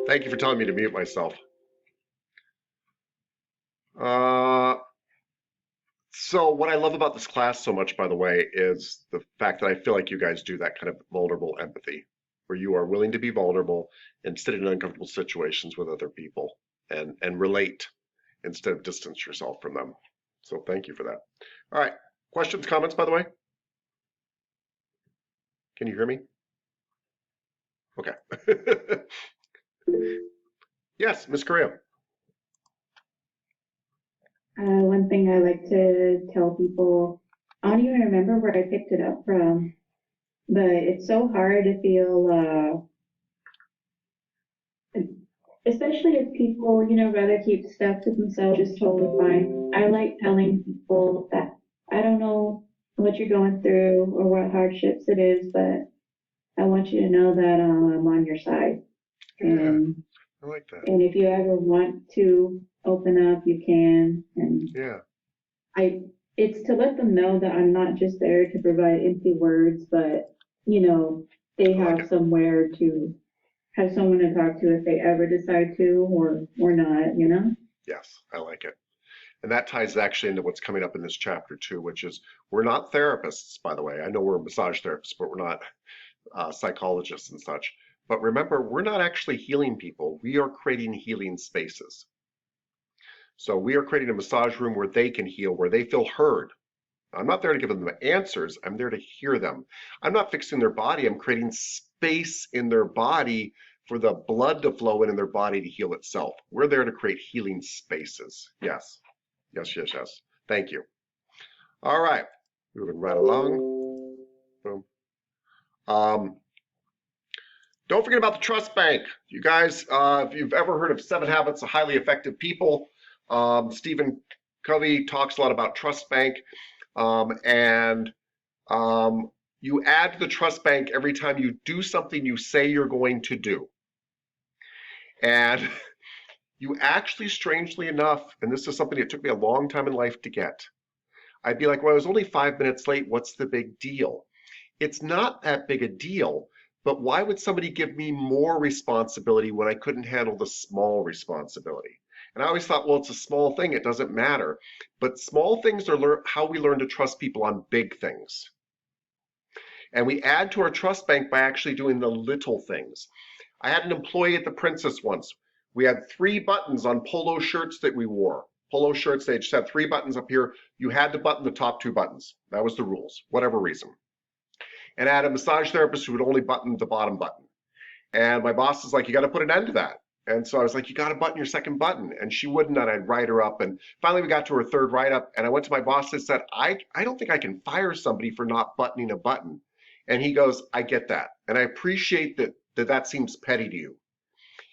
Thank you for telling me to mute myself. So what I love about this class so much, by the way, is the fact that I feel like you guys do that kind of vulnerable empathy, where you are willing to be vulnerable and sit in uncomfortable situations with other people and relate instead of distance yourself from them. So thank you for that. All right. Questions, comments, by the way? Can you hear me? Okay. Yes, Miss Correa. One thing I like to tell people, I don't even remember where I picked it up from, but it's so hard to feel, especially if people, rather keep stuff to themselves, is totally fine. I like telling people that I don't know what you're going through or what hardships it is, but I want you to know that I'm on your side. Yeah, And I like that. and if you ever want to open up, you can. And Yeah. it's to let them know that I'm not just there to provide empty words, but, they I like have it. somewhere to have someone to talk to if they ever decide to or not. Yes, I like it. And that ties actually into what's coming up in this chapter too, which is we're not therapists, by the way. I know we're massage therapists, but we're not psychologists and such. But remember, we're not actually healing people. We are creating healing spaces. So we are creating a massage room where they can heal, where they feel heard. I'm not there to give them the answers. I'm there to hear them. I'm not fixing their body. I'm creating space in their body for the blood to flow in their body to heal itself. We're there to create healing spaces. Yes. Yes, yes, yes. Thank you. All right. Moving right along. Boom. Don't forget about the trust bank. You guys, if you've ever heard of 7 Habits of Highly Effective People, Stephen Covey talks a lot about trust bank. And you add to the trust bank every time you do something you say you're going to do. And you actually, strangely enough, and this is something that took me a long time in life to get, I'd be like, well, I was only 5 minutes late. What's the big deal? It's not that big a deal, but why would somebody give me more responsibility when I couldn't handle the small responsibility? And I always thought, well, it's a small thing. It doesn't matter. But small things are how we learn to trust people on big things. And we add to our trust bank by actually doing the little things. I had an employee at the Princess once. We had 3 buttons on polo shirts that we wore. Polo shirts, they just had 3 buttons up here. You had to button the top 2 buttons. That was the rules, whatever reason. And I had a massage therapist who would only button the bottom button. And my boss is like, you got to put an end to that. And so I was like, you got to button your second button. And she wouldn't, and I'd write her up. And finally we got to her 3rd write-up, and I went to my boss and said, I don't think I can fire somebody for not buttoning a button. And he goes, I get that. And I appreciate that seems petty to you.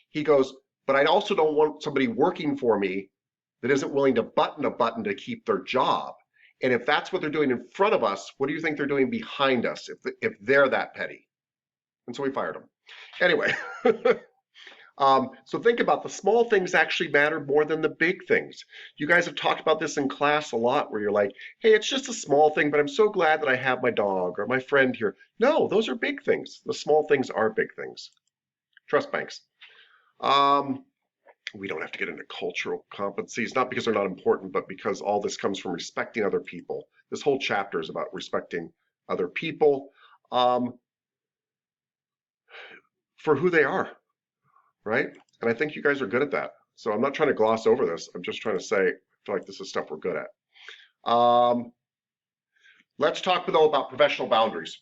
He goes, but I also don't want somebody working for me that isn't willing to button a button to keep their job. And if that's what they're doing in front of us, what do you think they're doing behind us if they're that petty? And so we fired them. Anyway, so think about the small things actually matter more than the big things. You guys have talked about this in class a lot where you're like, hey, it's just a small thing, but I'm so glad that I have my dog or my friend here. No, those are big things. The small things are big things. Trust banks. We don't have to get into cultural competencies, not because they're not important, but because all this comes from respecting other people. This whole chapter is about respecting other people for who they are, right? And I think you guys are good at that. So I'm not trying to gloss over this. I'm just trying to say, I feel like this is stuff we're good at. Let's talk, though, about professional boundaries.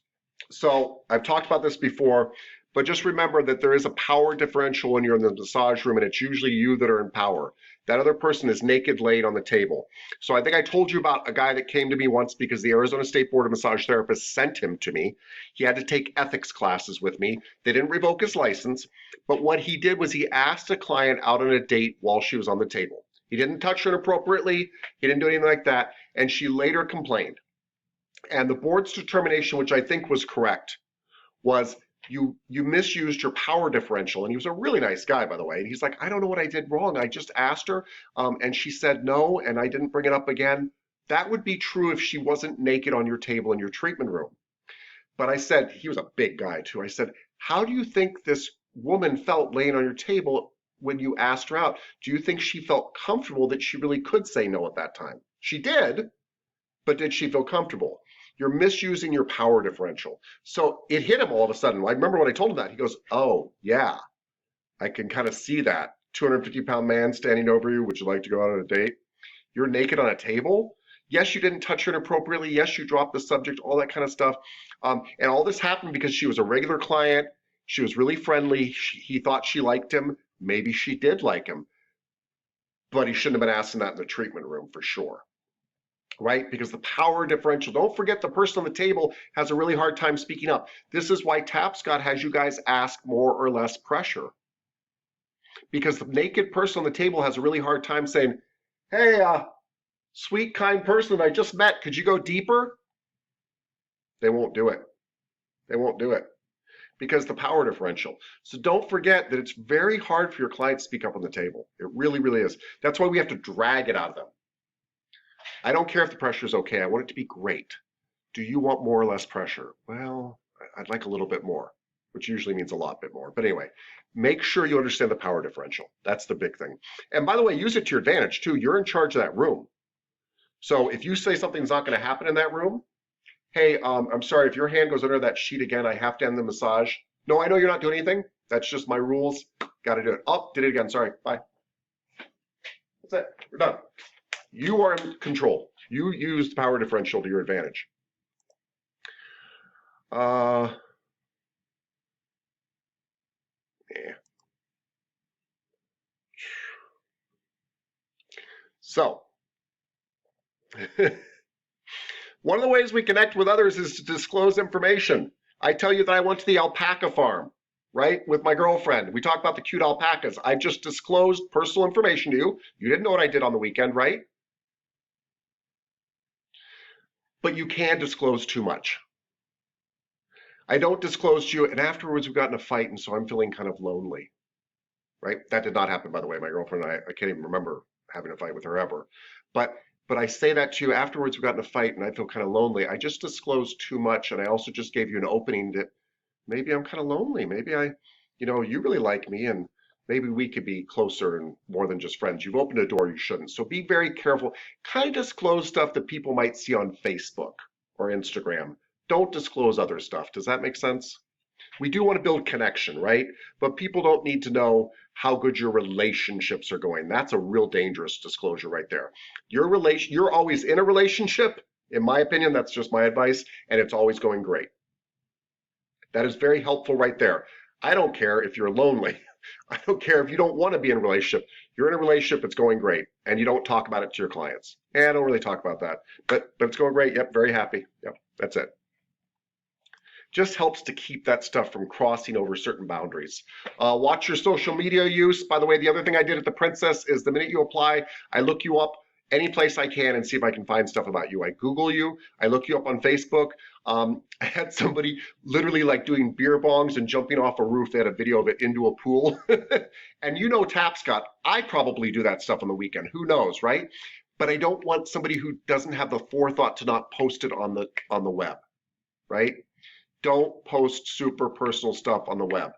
So I've talked about this before, but just remember that there is a power differential when you're in the massage room, and it's usually you that are in power. That other person is naked laid on the table. So I think I told you about a guy that came to me once because the Arizona State Board of Massage Therapists sent him to me. He had to take ethics classes with me. They didn't revoke his license, but what he did was he asked a client out on a date while she was on the table. He didn't touch her inappropriately. He didn't do anything like that, and she later complained. And the board's determination, which I think was correct, was you misused your power differential. And he was a really nice guy, by the way. And he's like, I don't know what I did wrong. I just asked her, and she said no, and I didn't bring it up again. That would be true if she wasn't naked on your table in your treatment room. But I said, he was a big guy too. I said, How do you think this woman felt laying on your table when you asked her out? Do you think she felt comfortable that she really could say no at that time? She did, but did she feel comfortable? You're misusing your power differential. So it hit him all of a sudden. I remember when I told him that, he goes, oh, yeah, I can kind of see that. 250-pound man standing over you. Would you like to go out on a date? You're naked on a table. Yes, you didn't touch her inappropriately. Yes, you dropped the subject, all that kind of stuff. And all this happened because she was a regular client. She was really friendly. He thought she liked him. Maybe she did like him. But he shouldn't have been asking that in the treatment room for sure. Right? Because the power differential, don't forget the person on the table has a really hard time speaking up. This is why Tapscott has you guys ask more or less pressure. Because the naked person on the table has a really hard time saying, hey, sweet, kind person I just met, could you go deeper? They won't do it. They won't do it because the power differential. So don't forget that it's very hard for your client to speak up on the table. It really, really is. That's why we have to drag it out of them. I don't care if the pressure is okay. I want it to be great. Do you want more or less pressure? Well, I'd like a little bit more, which usually means a lot bit more. But anyway, make sure you understand the power differential. That's the big thing. And by the way, use it to your advantage too. You're in charge of that room. So if you say something's not going to happen in that room, hey, I'm sorry, if your hand goes under that sheet again, I have to end the massage. No, I know you're not doing anything. That's just my rules. Got to do it. Oh, did it again. Sorry. Bye. That's it. We're done. You are in control. You use the power differential to your advantage. Yeah. So, one of the ways we connect with others is to disclose information. I tell you that I went to the alpaca farm, right, with my girlfriend. We talked about the cute alpacas. I just disclosed personal information to you. You didn't know what I did on the weekend, right? But you can disclose too much. I don't disclose to you, and afterwards we got in a fight, and so I'm feeling kind of lonely, right? That did not happen, by the way. My girlfriend and I can't even remember having a fight with her ever. But I say that to you afterwards we got in a fight, and I feel kind of lonely. I just disclosed too much, and I also just gave you an opening that maybe I'm kind of lonely. Maybe you really like me, and maybe we could be closer and more than just friends. You've opened a door you shouldn't. So be very careful. Kind of disclose stuff that people might see on Facebook or Instagram. Don't disclose other stuff. Does that make sense? We do want to build connection, right? But people don't need to know how good your relationships are going. That's a real dangerous disclosure right there. You're always in a relationship. In my opinion, that's just my advice, and it's always going great. That is very helpful right there. I don't care if you're lonely. I don't care if you don't want to be in a relationship. You're in a relationship, it's going great, and you don't talk about it to your clients. I don't really talk about that, but it's going great. Yep, very happy. Yep, that's it. Just helps to keep that stuff from crossing over certain boundaries. Watch your social media use. By the way, the other thing I did at the Princess is the minute you apply, I look you up any place I can and see if I can find stuff about you. I Google you, I look you up on Facebook. I had somebody literally like doing beer bongs and jumping off a roof. They had a video of it into a pool. And you know Tapscott, I probably do that stuff on the weekend. Who knows, right? But I don't want somebody who doesn't have the forethought to not post it on the web, right? Don't post super personal stuff on the web.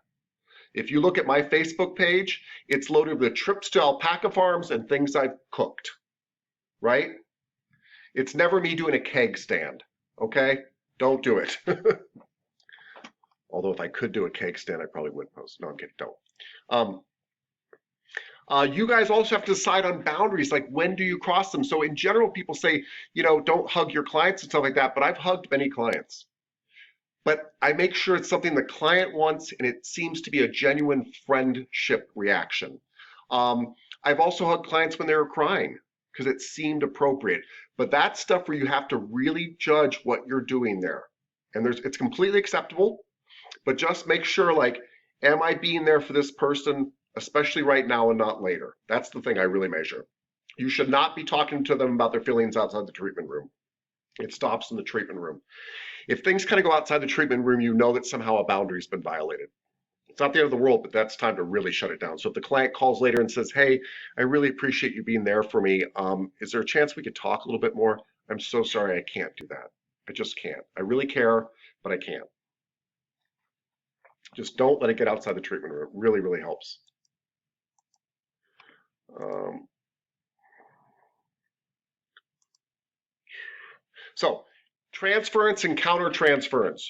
If you look at my Facebook page, it's loaded with trips to alpaca farms and things I've cooked, right? It's never me doing a keg stand, okay? Don't do it. Although if I could do a keg stand, I probably would post. No, I'm kidding, don't. You guys also have to decide on boundaries, like when do you cross them? So in general, people say, don't hug your clients and stuff like that, but I've hugged many clients. But I make sure it's something the client wants and it seems to be a genuine friendship reaction. I've also hugged clients when they were crying because it seemed appropriate. But that's stuff where you have to really judge what you're doing there. And it's completely acceptable, but just make sure, like, am I being there for this person, especially right now and not later? That's the thing I really measure. You should not be talking to them about their feelings outside the treatment room. It stops in the treatment room. If things kind of go outside the treatment room, you know that somehow a boundary's been violated. It's not the end of the world, but that's time to really shut it down. So if the client calls later and says, hey, I really appreciate you being there for me. Is there a chance we could talk a little bit more? I'm so sorry, I can't do that. I just can't. I really care, but I can't. Just don't let it get outside the treatment room. It really, really helps. So transference and countertransference.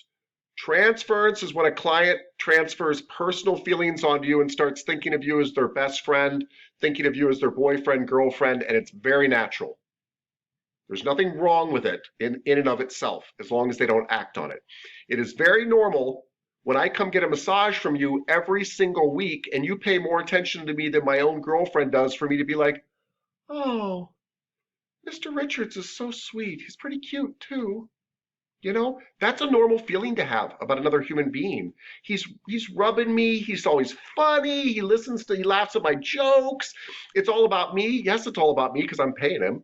Transference is when a client transfers personal feelings onto you and starts thinking of you as their best friend, thinking of you as their boyfriend, girlfriend, and it's very natural. There's nothing wrong with it in and of itself, as long as they don't act on it. It is very normal when I come get a massage from you every single week and you pay more attention to me than my own girlfriend does for me to be like, oh, Mr. Richards is so sweet. He's pretty cute too. You know, that's a normal feeling to have about another human being. He's rubbing me. He's always funny. He laughs at my jokes. It's all about me. Yes, it's all about me because I'm paying him.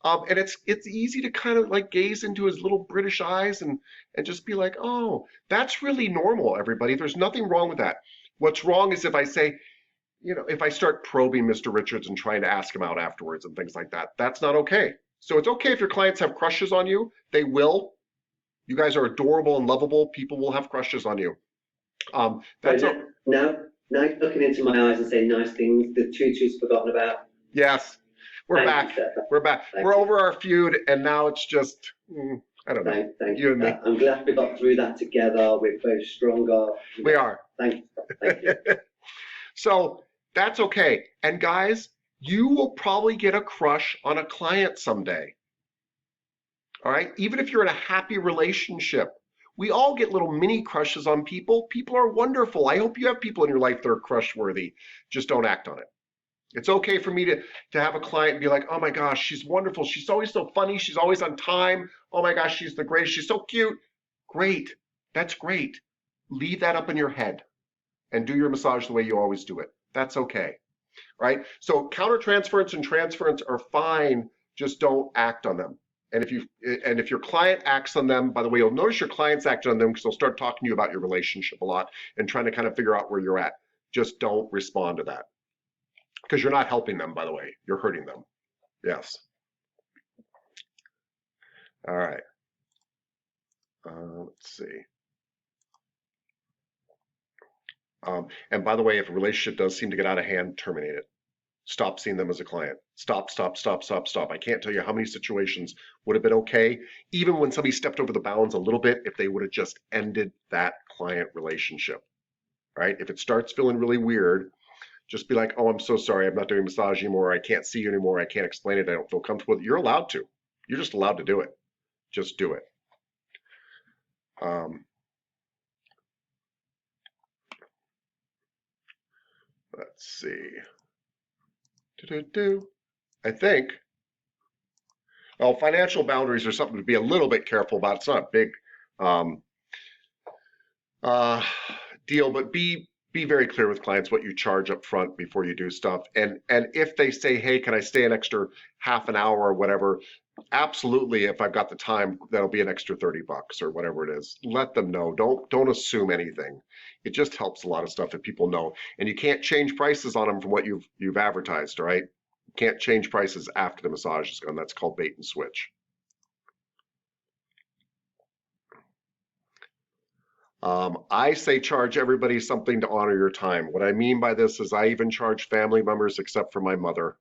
And it's easy to kind of like gaze into his little British eyes and just be like, oh, that's really normal, everybody. There's nothing wrong with that. What's wrong is if I say, you know, if I start probing Mr. Richards and trying to ask him out afterwards and things like that, that's not okay. So it's okay if your clients have crushes on you. They will. You guys are adorable and lovable. People will have crushes on you. Now you're looking into my eyes and saying nice things. The tutu's forgotten about. Yes, we're back. We're back. We're over our feud, and now it's just, I don't know. Thank you and me. I'm glad we got through that together. We're both stronger. We are. Thank you. So that's okay. And guys, you will probably get a crush on a client someday. All right, even if you're in a happy relationship, we all get little mini crushes on people. People are wonderful. I hope you have people in your life that are crush worthy. Just don't act on it. It's okay for me to have a client and be like, oh my gosh, she's wonderful. She's always so funny. She's always on time. Oh my gosh, she's the greatest. She's so cute. Great. That's great. Leave that up in your head and do your massage the way you always do it. That's okay. Right? So countertransference and transference are fine. Just don't act on them. And if your client acts on them, by the way, you'll notice your clients act on them because they'll start talking to you about your relationship a lot and trying to kind of figure out where you're at. Just don't respond to that. Because you're not helping them, by the way. You're hurting them. Yes. All right. Let's see. And by the way, if a relationship does seem to get out of hand, terminate it. Stop seeing them as a client. Stop. I can't tell you how many situations would have been okay, even when somebody stepped over the bounds a little bit, if they would have just ended that client relationship, right? If it starts feeling really weird, just be like, oh, I'm so sorry. I'm not doing massage anymore. I can't see you anymore. I can't explain it. I don't feel comfortable with it. You're allowed to. You're just allowed to do it. Just do it. Let's see. I think, well, financial boundaries are something to be a little bit careful about. It's not a big deal, but be very clear with clients what you charge up front before you do stuff. And if they say, hey, can I stay an extra half an hour or whatever, absolutely, if I've got the time, that'll be an extra $30 or whatever it is. Let them know. Don't assume anything. It just helps a lot of stuff if people know. And you can't change prices on them from what you've advertised, all right? You can't change prices after the massage is gone. That's called bait and switch. I say charge everybody something to honor your time. What I mean by this is I even charge family members except for my mother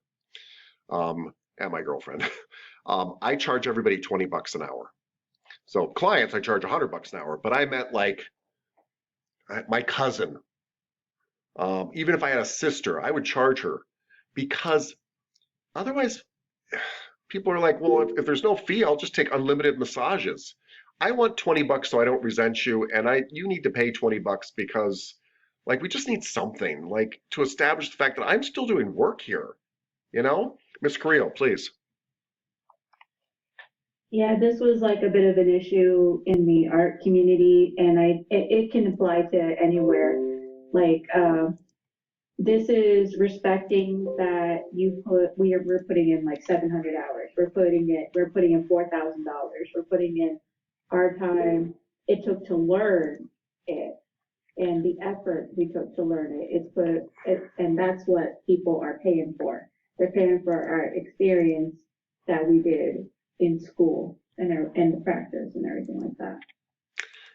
and my girlfriend. I charge everybody $20 an hour. So clients, I charge $100 an hour, but I meant like my cousin. Even if I had a sister, I would charge her because otherwise people are like, well, if there's no fee, I'll just take unlimited massages. I want $20 so I don't resent you, and you need to pay $20 because like we just need something like to establish the fact that I'm still doing work here, you know? Ms. Carrillo, please. Yeah, this was like a bit of an issue in the art community, and it can apply to anywhere. Like, this is respecting that we're putting in like 700 hours. We're putting in $4,000. We're putting in our time it took to learn it and the effort we took to learn it. And that's what people are paying for. They're paying for our experience that we did in school and the practice and everything like that.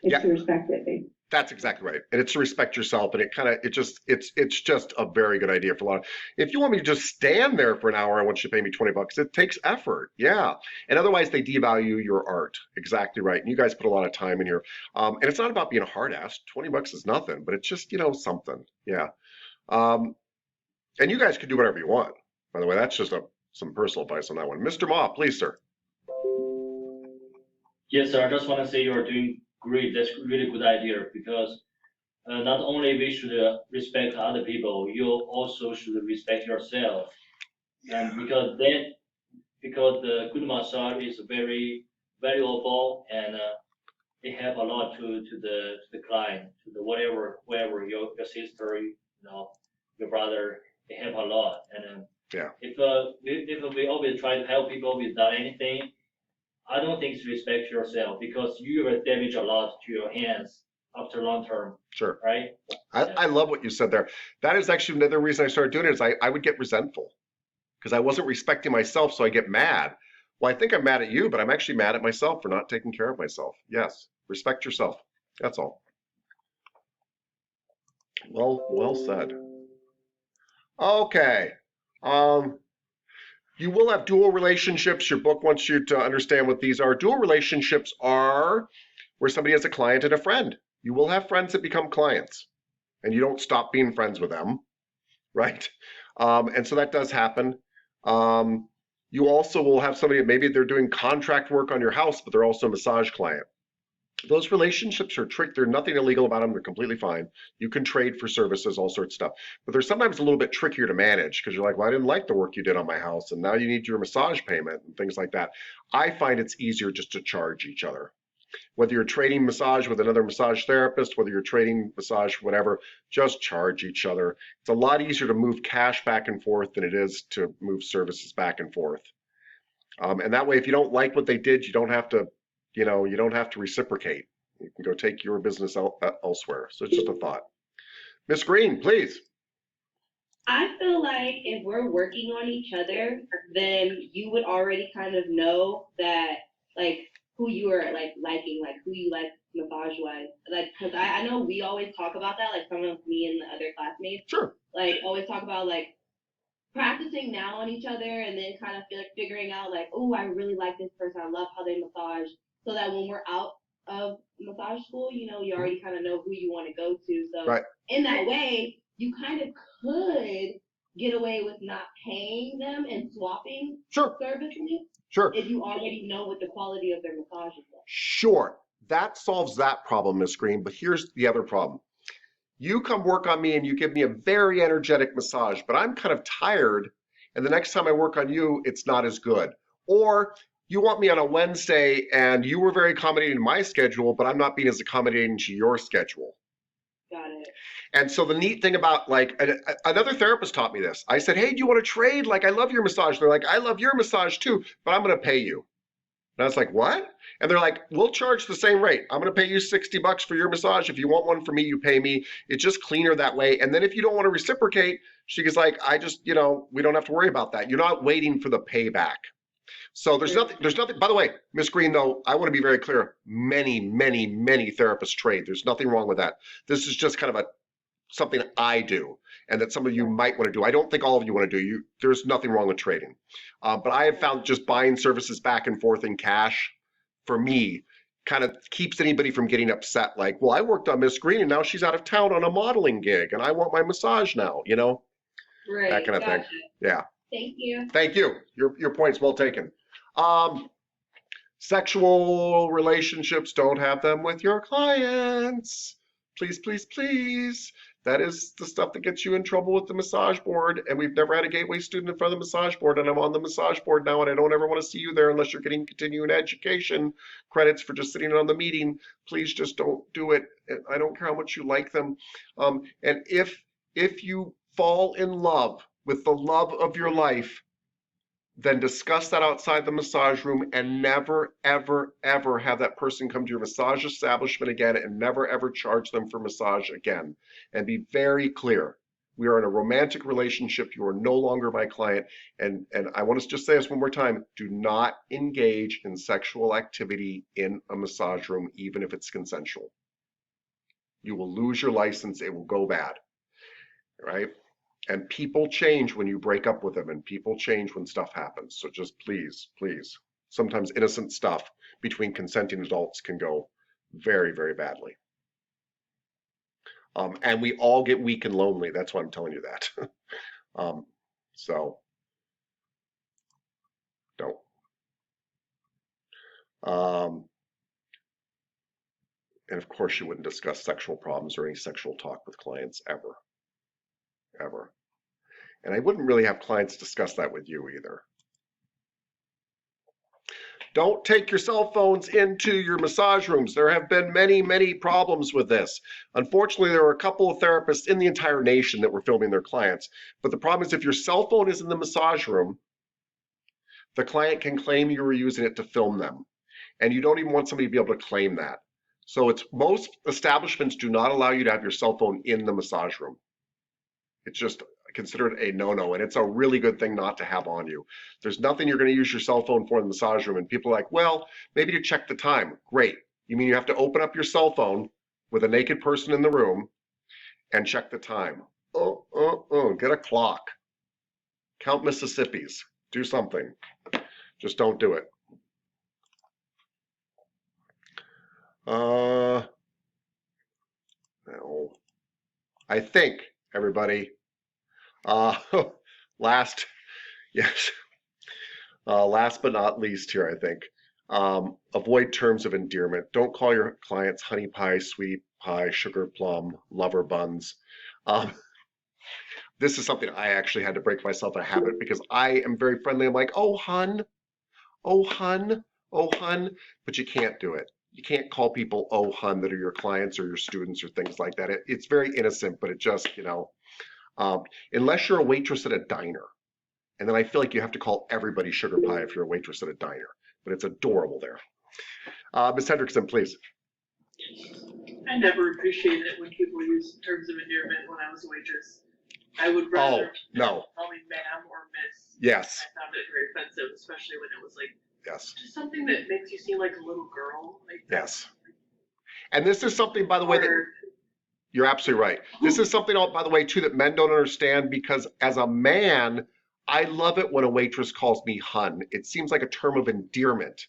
It's to respect it. That's exactly right. And it's to respect yourself. And it's just a very good idea for a lot of, if you want me to just stand there for an hour, I want you to pay me $20. It takes effort. Yeah. And otherwise they devalue your art. Exactly right. And you guys put a lot of time in here. And it's not about being a hard ass. $20 is nothing, but it's just, something. Yeah. Um, and you guys can do whatever you want. By the way, that's just some personal advice on that one. Mr. Ma, please, sir. Yes, sir. I just want to say you're doing great. That's a really good idea because not only we should respect other people, you also should respect yourself. And because the good massage is very valuable and it help a lot to the client, to the whoever your sister, your brother, it help a lot. And Yeah. if we always try to help people without anything, I don't think it's respect yourself because you will damage a lot to your hands after long term, Sure. right? I love what you said there. That is actually another reason I started doing it is I would get resentful because I wasn't respecting myself, so I get mad. Well, I think I'm mad at you, but I'm actually mad at myself for not taking care of myself. Yes, respect yourself. That's all. Well said. Okay. You will have dual relationships. Your book wants you to understand what these are. Dual relationships are where somebody has a client and a friend. You will have friends that become clients, and you don't stop being friends with them, right? And so that does happen. You also will have somebody that maybe they're doing contract work on your house, but they're also a massage client. Those relationships are tricky. There's nothing illegal about them. They're completely fine. You can trade for services, all sorts of stuff. But they're sometimes a little bit trickier to manage because you're like, well, I didn't like the work you did on my house, and now you need your massage payment and things like that. I find it's easier just to charge each other. Whether you're trading massage with another massage therapist, whether you're trading massage, whatever, just charge each other. It's a lot easier to move cash back and forth than it is to move services back and forth. And that way, if you don't like what they did, you don't have to reciprocate. You can go take your business elsewhere. So it's just a thought. Miss Green, please. I feel like if we're working on each other, then you would already kind of know that, like, who you are, like, liking, like, who you like massage-wise. Like, because I know we always talk about that, like, some of me and the other classmates. Sure. Like, always talk about, like, practicing now on each other and then kind of figuring out, like, oh, I really like this person. I love how they massage. So that when we're out of massage school, you already kind of know who you want to go to. So right. In that way, you kind of could get away with not paying them and swapping services. Sure. If you already know what the quality of their massage is. Sure. That solves that problem, Miss Green. But here's the other problem. You come work on me and you give me a very energetic massage, but I'm kind of tired. And the next time I work on you, it's not as good. Or you want me on a Wednesday and you were very accommodating to my schedule, but I'm not being as accommodating to your schedule. Got it. And so the neat thing about, like, another therapist taught me this. I said, hey, do you want to trade? Like, I love your massage. They're like, I love your massage too, but I'm going to pay you. And I was like, what? And they're like, we'll charge the same rate. I'm going to pay you $60 for your massage. If you want one for me, you pay me. It's just cleaner that way. And then if you don't want to reciprocate, she was like, we don't have to worry about that. You're not waiting for the payback. So there's nothing, by the way, Ms. Green, though, I want to be very clear. Many, many, many therapists trade. There's nothing wrong with that. This is just kind of something I do and that some of you might want to do. I don't think all of you want to do. There's nothing wrong with trading. But I have found just buying services back and forth in cash, for me, kind of keeps anybody from getting upset. Like, well, I worked on Miss Green and now she's out of town on a modeling gig and I want my massage now, Right. That kind of thing. Yeah. Thank you. Thank you. Your point's well taken. Sexual relationships, don't have them with your clients. Please, please, please. That is the stuff that gets you in trouble with the massage board. And we've never had a gateway student in front of the massage board. And I'm on the massage board now. And I don't ever want to see you there unless you're getting continuing education credits for just sitting on the meeting. Please just don't do it. I don't care how much you like them. And if you fall in love with the love of your life, then discuss that outside the massage room and never, ever, ever have that person come to your massage establishment again and never, ever charge them for massage again. And be very clear. We are in a romantic relationship. You are no longer my client. And I want to just say this one more time. Do not engage in sexual activity in a massage room, even if it's consensual. You will lose your license. It will go bad, right? And people change when you break up with them, and people change when stuff happens. So just please, please, sometimes innocent stuff between consenting adults can go very, very badly. And we all get weak and lonely. That's why I'm telling you that. So don't. And of course, you wouldn't discuss sexual problems or any sexual talk with clients ever, ever. And I wouldn't really have clients discuss that with you either. Don't take your cell phones into your massage rooms. There have been many, many problems with this. Unfortunately, there are a couple of therapists in the entire nation that were filming their clients. But the problem is if your cell phone is in the massage room, the client can claim you were using it to film them. And you don't even want somebody to be able to claim that. So it's most establishments do not allow you to have your cell phone in the massage room. It's just considered a no-no, and it's a really good thing not to have on you. There's nothing you're going to use your cell phone for in the massage room, and people are like, well, maybe to check the time. Great. You mean you have to open up your cell phone with a naked person in the room and check the time? Get a clock. Count Mississippis. Do something. Just don't do it. No. I think, everybody, last but not least here, I think, avoid terms of endearment. Don't call your clients honey pie, sweet pie, sugar plum, lover buns. This is something I actually had to break myself a habit because I am very friendly. I'm like, oh, hun, oh, hun, oh, hun, but you can't do it. You can't call people, oh, hun, that are your clients or your students or things like that. It's very innocent, but it just, unless you're a waitress at a diner. And then I feel like you have to call everybody sugar pie if you're a waitress at a diner. But it's adorable there. Ms. Hendrickson, please. I never appreciated it when people use terms of endearment when I was a waitress. I would rather no. call me ma'am or miss. Yes. I found it very offensive, especially when it was like yes. just something that makes you seem like a little girl. Like yes. And this is something, by the way, that you're absolutely right. This is something, by the way, too, that men don't understand because as a man, I love it when a waitress calls me hun. It seems like a term of endearment.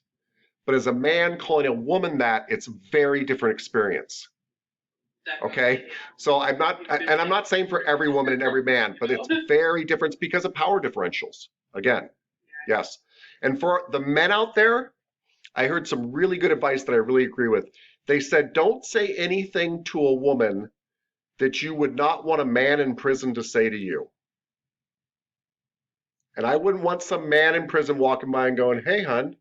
But as a man calling a woman that, it's a very different experience. Okay? So I'm not saying for every woman and every man, but it's very different because of power differentials. Again, yes. And for the men out there, I heard some really good advice that I really agree with. They said, don't say anything to a woman that you would not want a man in prison to say to you. And I wouldn't want some man in prison walking by and going, hey, hun.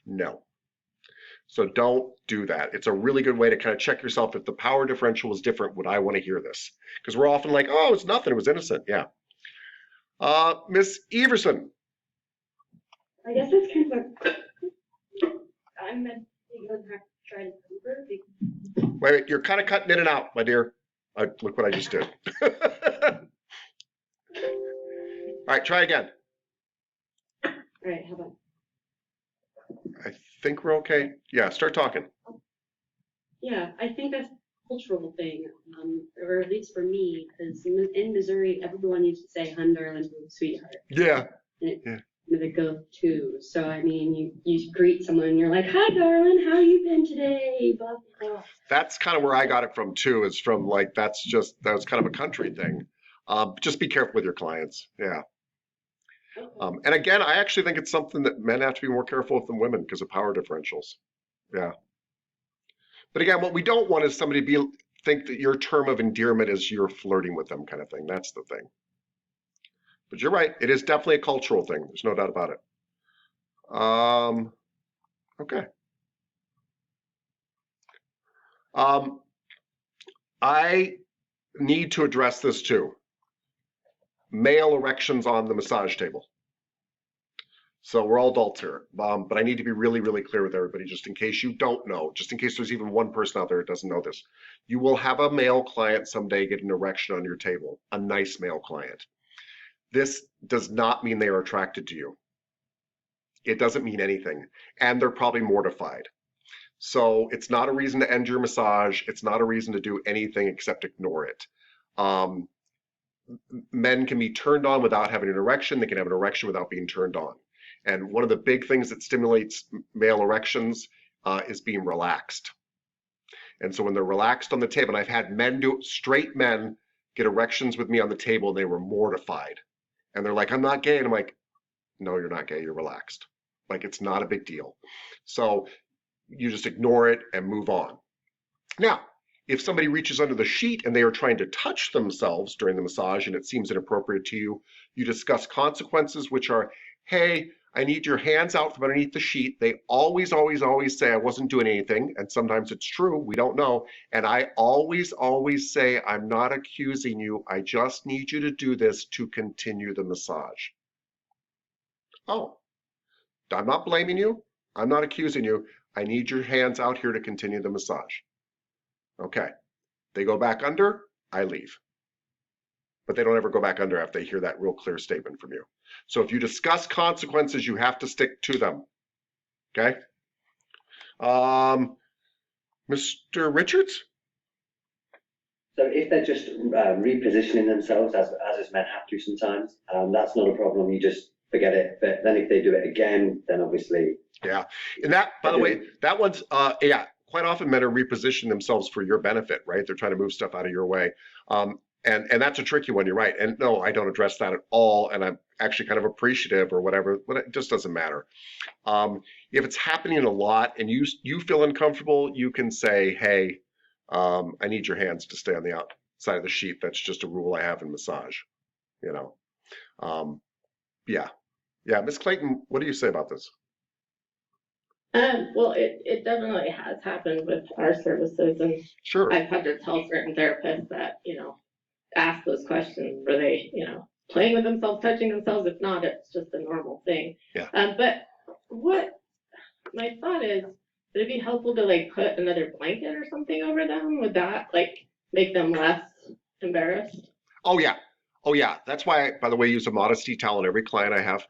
No. So don't do that. It's a really good way to kind of check yourself. If the power differential is different, would I want to hear this? Because we're often like, oh, it's nothing. It was innocent. Yeah. Miss Everson. I guess that's kind of a, I'm going to have to try to remember. Wait, you're kind of cutting in and out, my dear. Look what I just did. All right, try again. All right, how about? I think we're okay. Yeah, start talking. Yeah, I think that's a cultural thing, or at least for me, because in Missouri, everyone used to say "hun, darling, sweetheart." Yeah. And the go-to. So I mean, you greet someone, and you're like, "Hi, darling, how you been today?" Blah blah blah. That's kind of where I got it from too. Is from like that was kind of a country thing. Just be careful with your clients. Yeah. Okay. And again, I actually think it's something that men have to be more careful with than women because of power differentials. Yeah. But again, what we don't want is somebody to think that your term of endearment is you're flirting with them kind of thing. That's the thing. But you're right. It is definitely a cultural thing. There's no doubt about it. Okay. I need to address this too. Male erections on the massage table. So we're all adults here, but I need to be really, really clear with everybody, just in case you don't know, just in case there's even one person out there that doesn't know this. You will have a male client someday get an erection on your table, a nice male client. This does not mean they are attracted to you. It doesn't mean anything, and they're probably mortified. So it's not a reason to end your massage. It's not a reason to do anything except ignore it. Men can be turned on without having an erection. They can have an erection without being turned on. And one of the big things that stimulates male erections is being relaxed. And so when they're relaxed on the table, and I've had straight men get erections with me on the table, and they were mortified. And they're like, I'm not gay. And I'm like, no, you're not gay. You're relaxed. Like, it's not a big deal. So you just ignore it and move on. Now, if somebody reaches under the sheet and they are trying to touch themselves during the massage and it seems inappropriate to you, you discuss consequences, which are, hey, I need your hands out from underneath the sheet. They always, always, always say I wasn't doing anything. And sometimes it's true. We don't know. And I always, always say, I'm not accusing you. I just need you to do this to continue the massage. Oh, I'm not blaming you. I'm not accusing you. I need your hands out here to continue the massage. Okay. They go back under, I leave. But they don't ever go back under after they hear that real clear statement from you. So if you discuss consequences, you have to stick to them. Okay? Mr. Richards? So if they're just repositioning themselves, as men have to sometimes, that's not a problem. You just forget it. But then if they do it again, then obviously... Yeah. And that, by the way, that one's, yeah, quite often men are repositioning themselves for your benefit, right? They're trying to move stuff out of your way. And that's a tricky one, you're right. And no, I don't address that at all. And I'm actually kind of appreciative or whatever, but it just doesn't matter. If it's happening a lot and you feel uncomfortable, you can say, hey, I need your hands to stay on the outside of the sheet. That's just a rule I have in massage, you know. Yeah. Yeah, Ms. Clayton, what do you say about this? Well, it definitely has happened with our services, and sure, I've had to tell certain therapists that, ask those questions. Were they, playing with themselves, touching themselves? If not, it's just a normal thing. Yeah. But what my thought is, would it be helpful to put another blanket or something over them? Would that make them less embarrassed? Oh yeah. Oh yeah. That's why I, by the way, use a modesty towel on every client I have.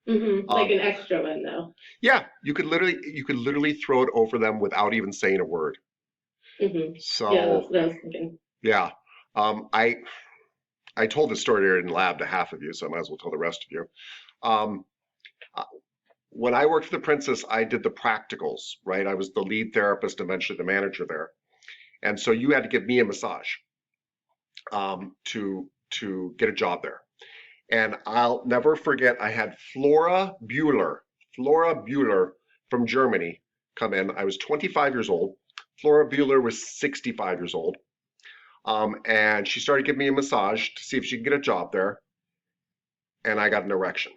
Mm-hmm. Like an extra one though. Yeah, you could literally throw it over them without even saying a word. Mm-hmm. So yeah, that's what I was thinking. Yeah. I told this story here in lab to half of you, so I might as well tell the rest of you. When I worked for the Princess, I did the practicals, right? I was the lead therapist, eventually the manager there. And so you had to give me a massage to get a job there. And I'll never forget, I had Flora Bueller from Germany come in. I was 25 years old. Flora Bueller was 65 years old. And she started giving me a massage to see if she could get a job there. And I got an erection.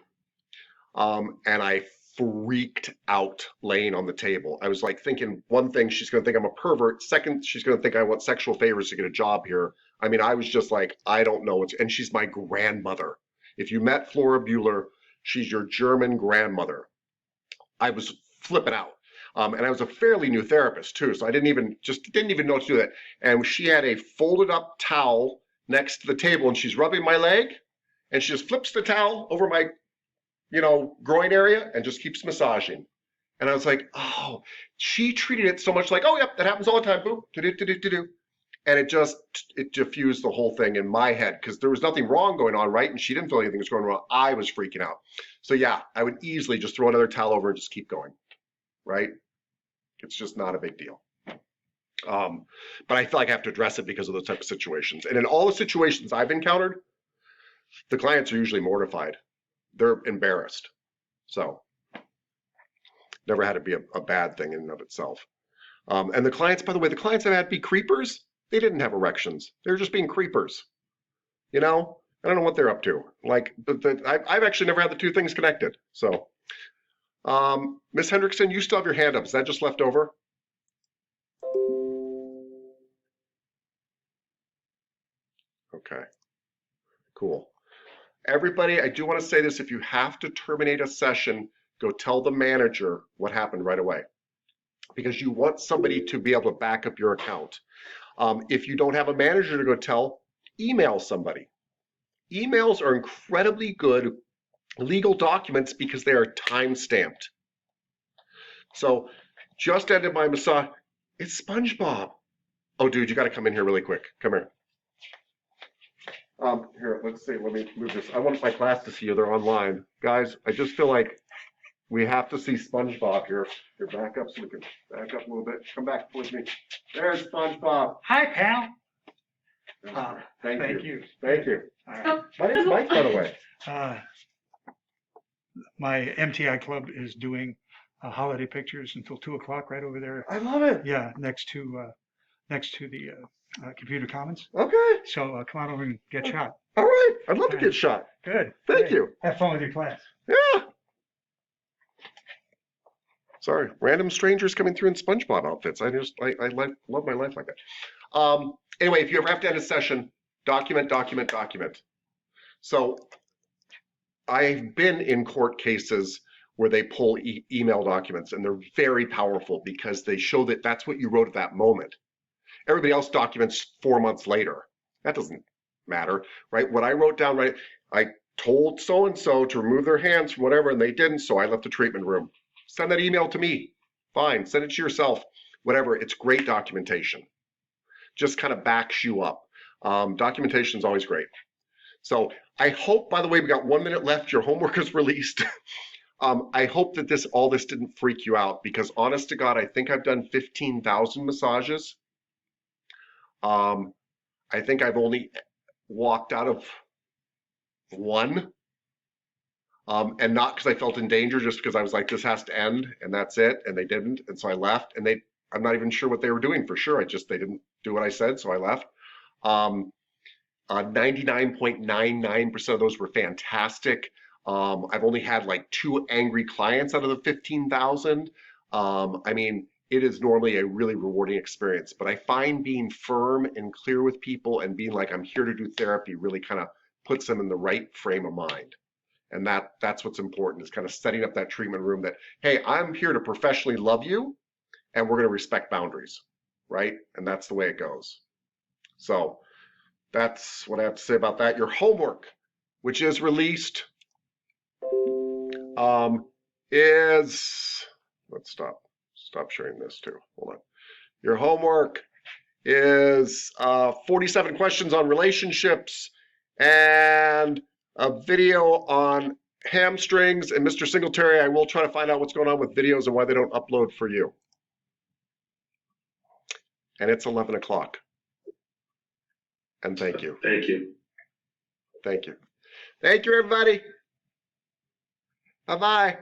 And I freaked out laying on the table. I was like thinking, one thing, she's going to think I'm a pervert. Second, she's going to think I want sexual favors to get a job here. I mean, I was just like, I don't know. And she's my grandmother. If you met Flora Bueller, she's your German grandmother. I was flipping out. And I was a fairly new therapist too, so I didn't even know what to do that. And she had a folded up towel next to the table, and she's rubbing my leg, and she just flips the towel over my, groin area and just keeps massaging. And I was like, oh, she treated it so much like, oh, yep, that happens all the time, boo, do. And it diffused the whole thing in my head because there was nothing wrong going on, right? And she didn't feel anything was going wrong. I was freaking out. So yeah, I would easily just throw another towel over and just keep going, right? It's just not a big deal. But I feel like I have to address it because of those type of situations. And in all the situations I've encountered, the clients are usually mortified. They're embarrassed. So never had to be a bad thing in and of itself. And the clients, by the way, the clients I've had be creepers, they didn't have erections. They were just being creepers. I don't know what they're up to. I've actually never had the two things connected. So, Ms. Hendrickson, you still have your hand up. Is that just left over? Okay, cool. Everybody, I do want to say this. If you have to terminate a session, go tell the manager what happened right away. Because you want somebody to be able to back up your account. If you don't have a manager to go tell, email somebody. Emails are incredibly good legal documents because they are time-stamped. So just ended my massage. It's SpongeBob. Oh, dude, you got to come in here really quick. Come here. Here, let's see. Let me move this. I want my class to see you. They're online. Guys, I just feel like we have to see SpongeBob here. Here, back up so we can back up a little bit. Come back with me. There's SpongeBob. Hi, pal. Thank you. you. Thank you. All right. My name's Mike, by the way. My MTI club is doing holiday pictures until 2:00 right over there. I love it. Yeah, next to the computer commons. Okay. So come on over and get shot. All right. I'd love to get shot. Good. Thank you. Have fun with your class. Yeah. Sorry, random strangers coming through in SpongeBob outfits. I love my life like that. Anyway, if you ever have to end a session, document. So I've been in court cases where they pull email documents, and they're very powerful because they show that that's what you wrote at that moment. Everybody else documents 4 months later. That doesn't matter, right? What I wrote down, right? I told so-and-so to remove their hands from whatever, and they didn't, so I left the treatment room. Send that email to me. Fine, send it to yourself. Whatever, it's great documentation. Just kind of backs you up. Documentation is always great. So I hope, by the way, we got 1 minute left. Your homework is released. I hope that all this didn't freak you out, because honest to God, I think I've done 15,000 massages. I think I've only walked out of one. And not because I felt in danger, just because I was like, this has to end, and that's it, and they didn't, and so I left, and I'm not even sure what they were doing for sure, they didn't do what I said, so I left. 99.99% of those were fantastic. I've only had like 2 angry clients out of the 15,000. I mean, it is normally a really rewarding experience, but I find being firm and clear with people and being like, I'm here to do therapy, really kind of puts them in the right frame of mind. And that's what's important, is kind of setting up that treatment room that, hey, I'm here to professionally love you, and we're going to respect boundaries, right? And that's the way it goes. So that's what I have to say about that. Your homework, which is released, is, let's stop sharing this too. Hold on. Your homework is 47 questions on relationships and a video on hamstrings. And Mr. Singletary, I will try to find out what's going on with videos and why they don't upload for you. And it's 11 o'clock. And thank you. Thank you. Thank you. Thank you, everybody. Bye-bye.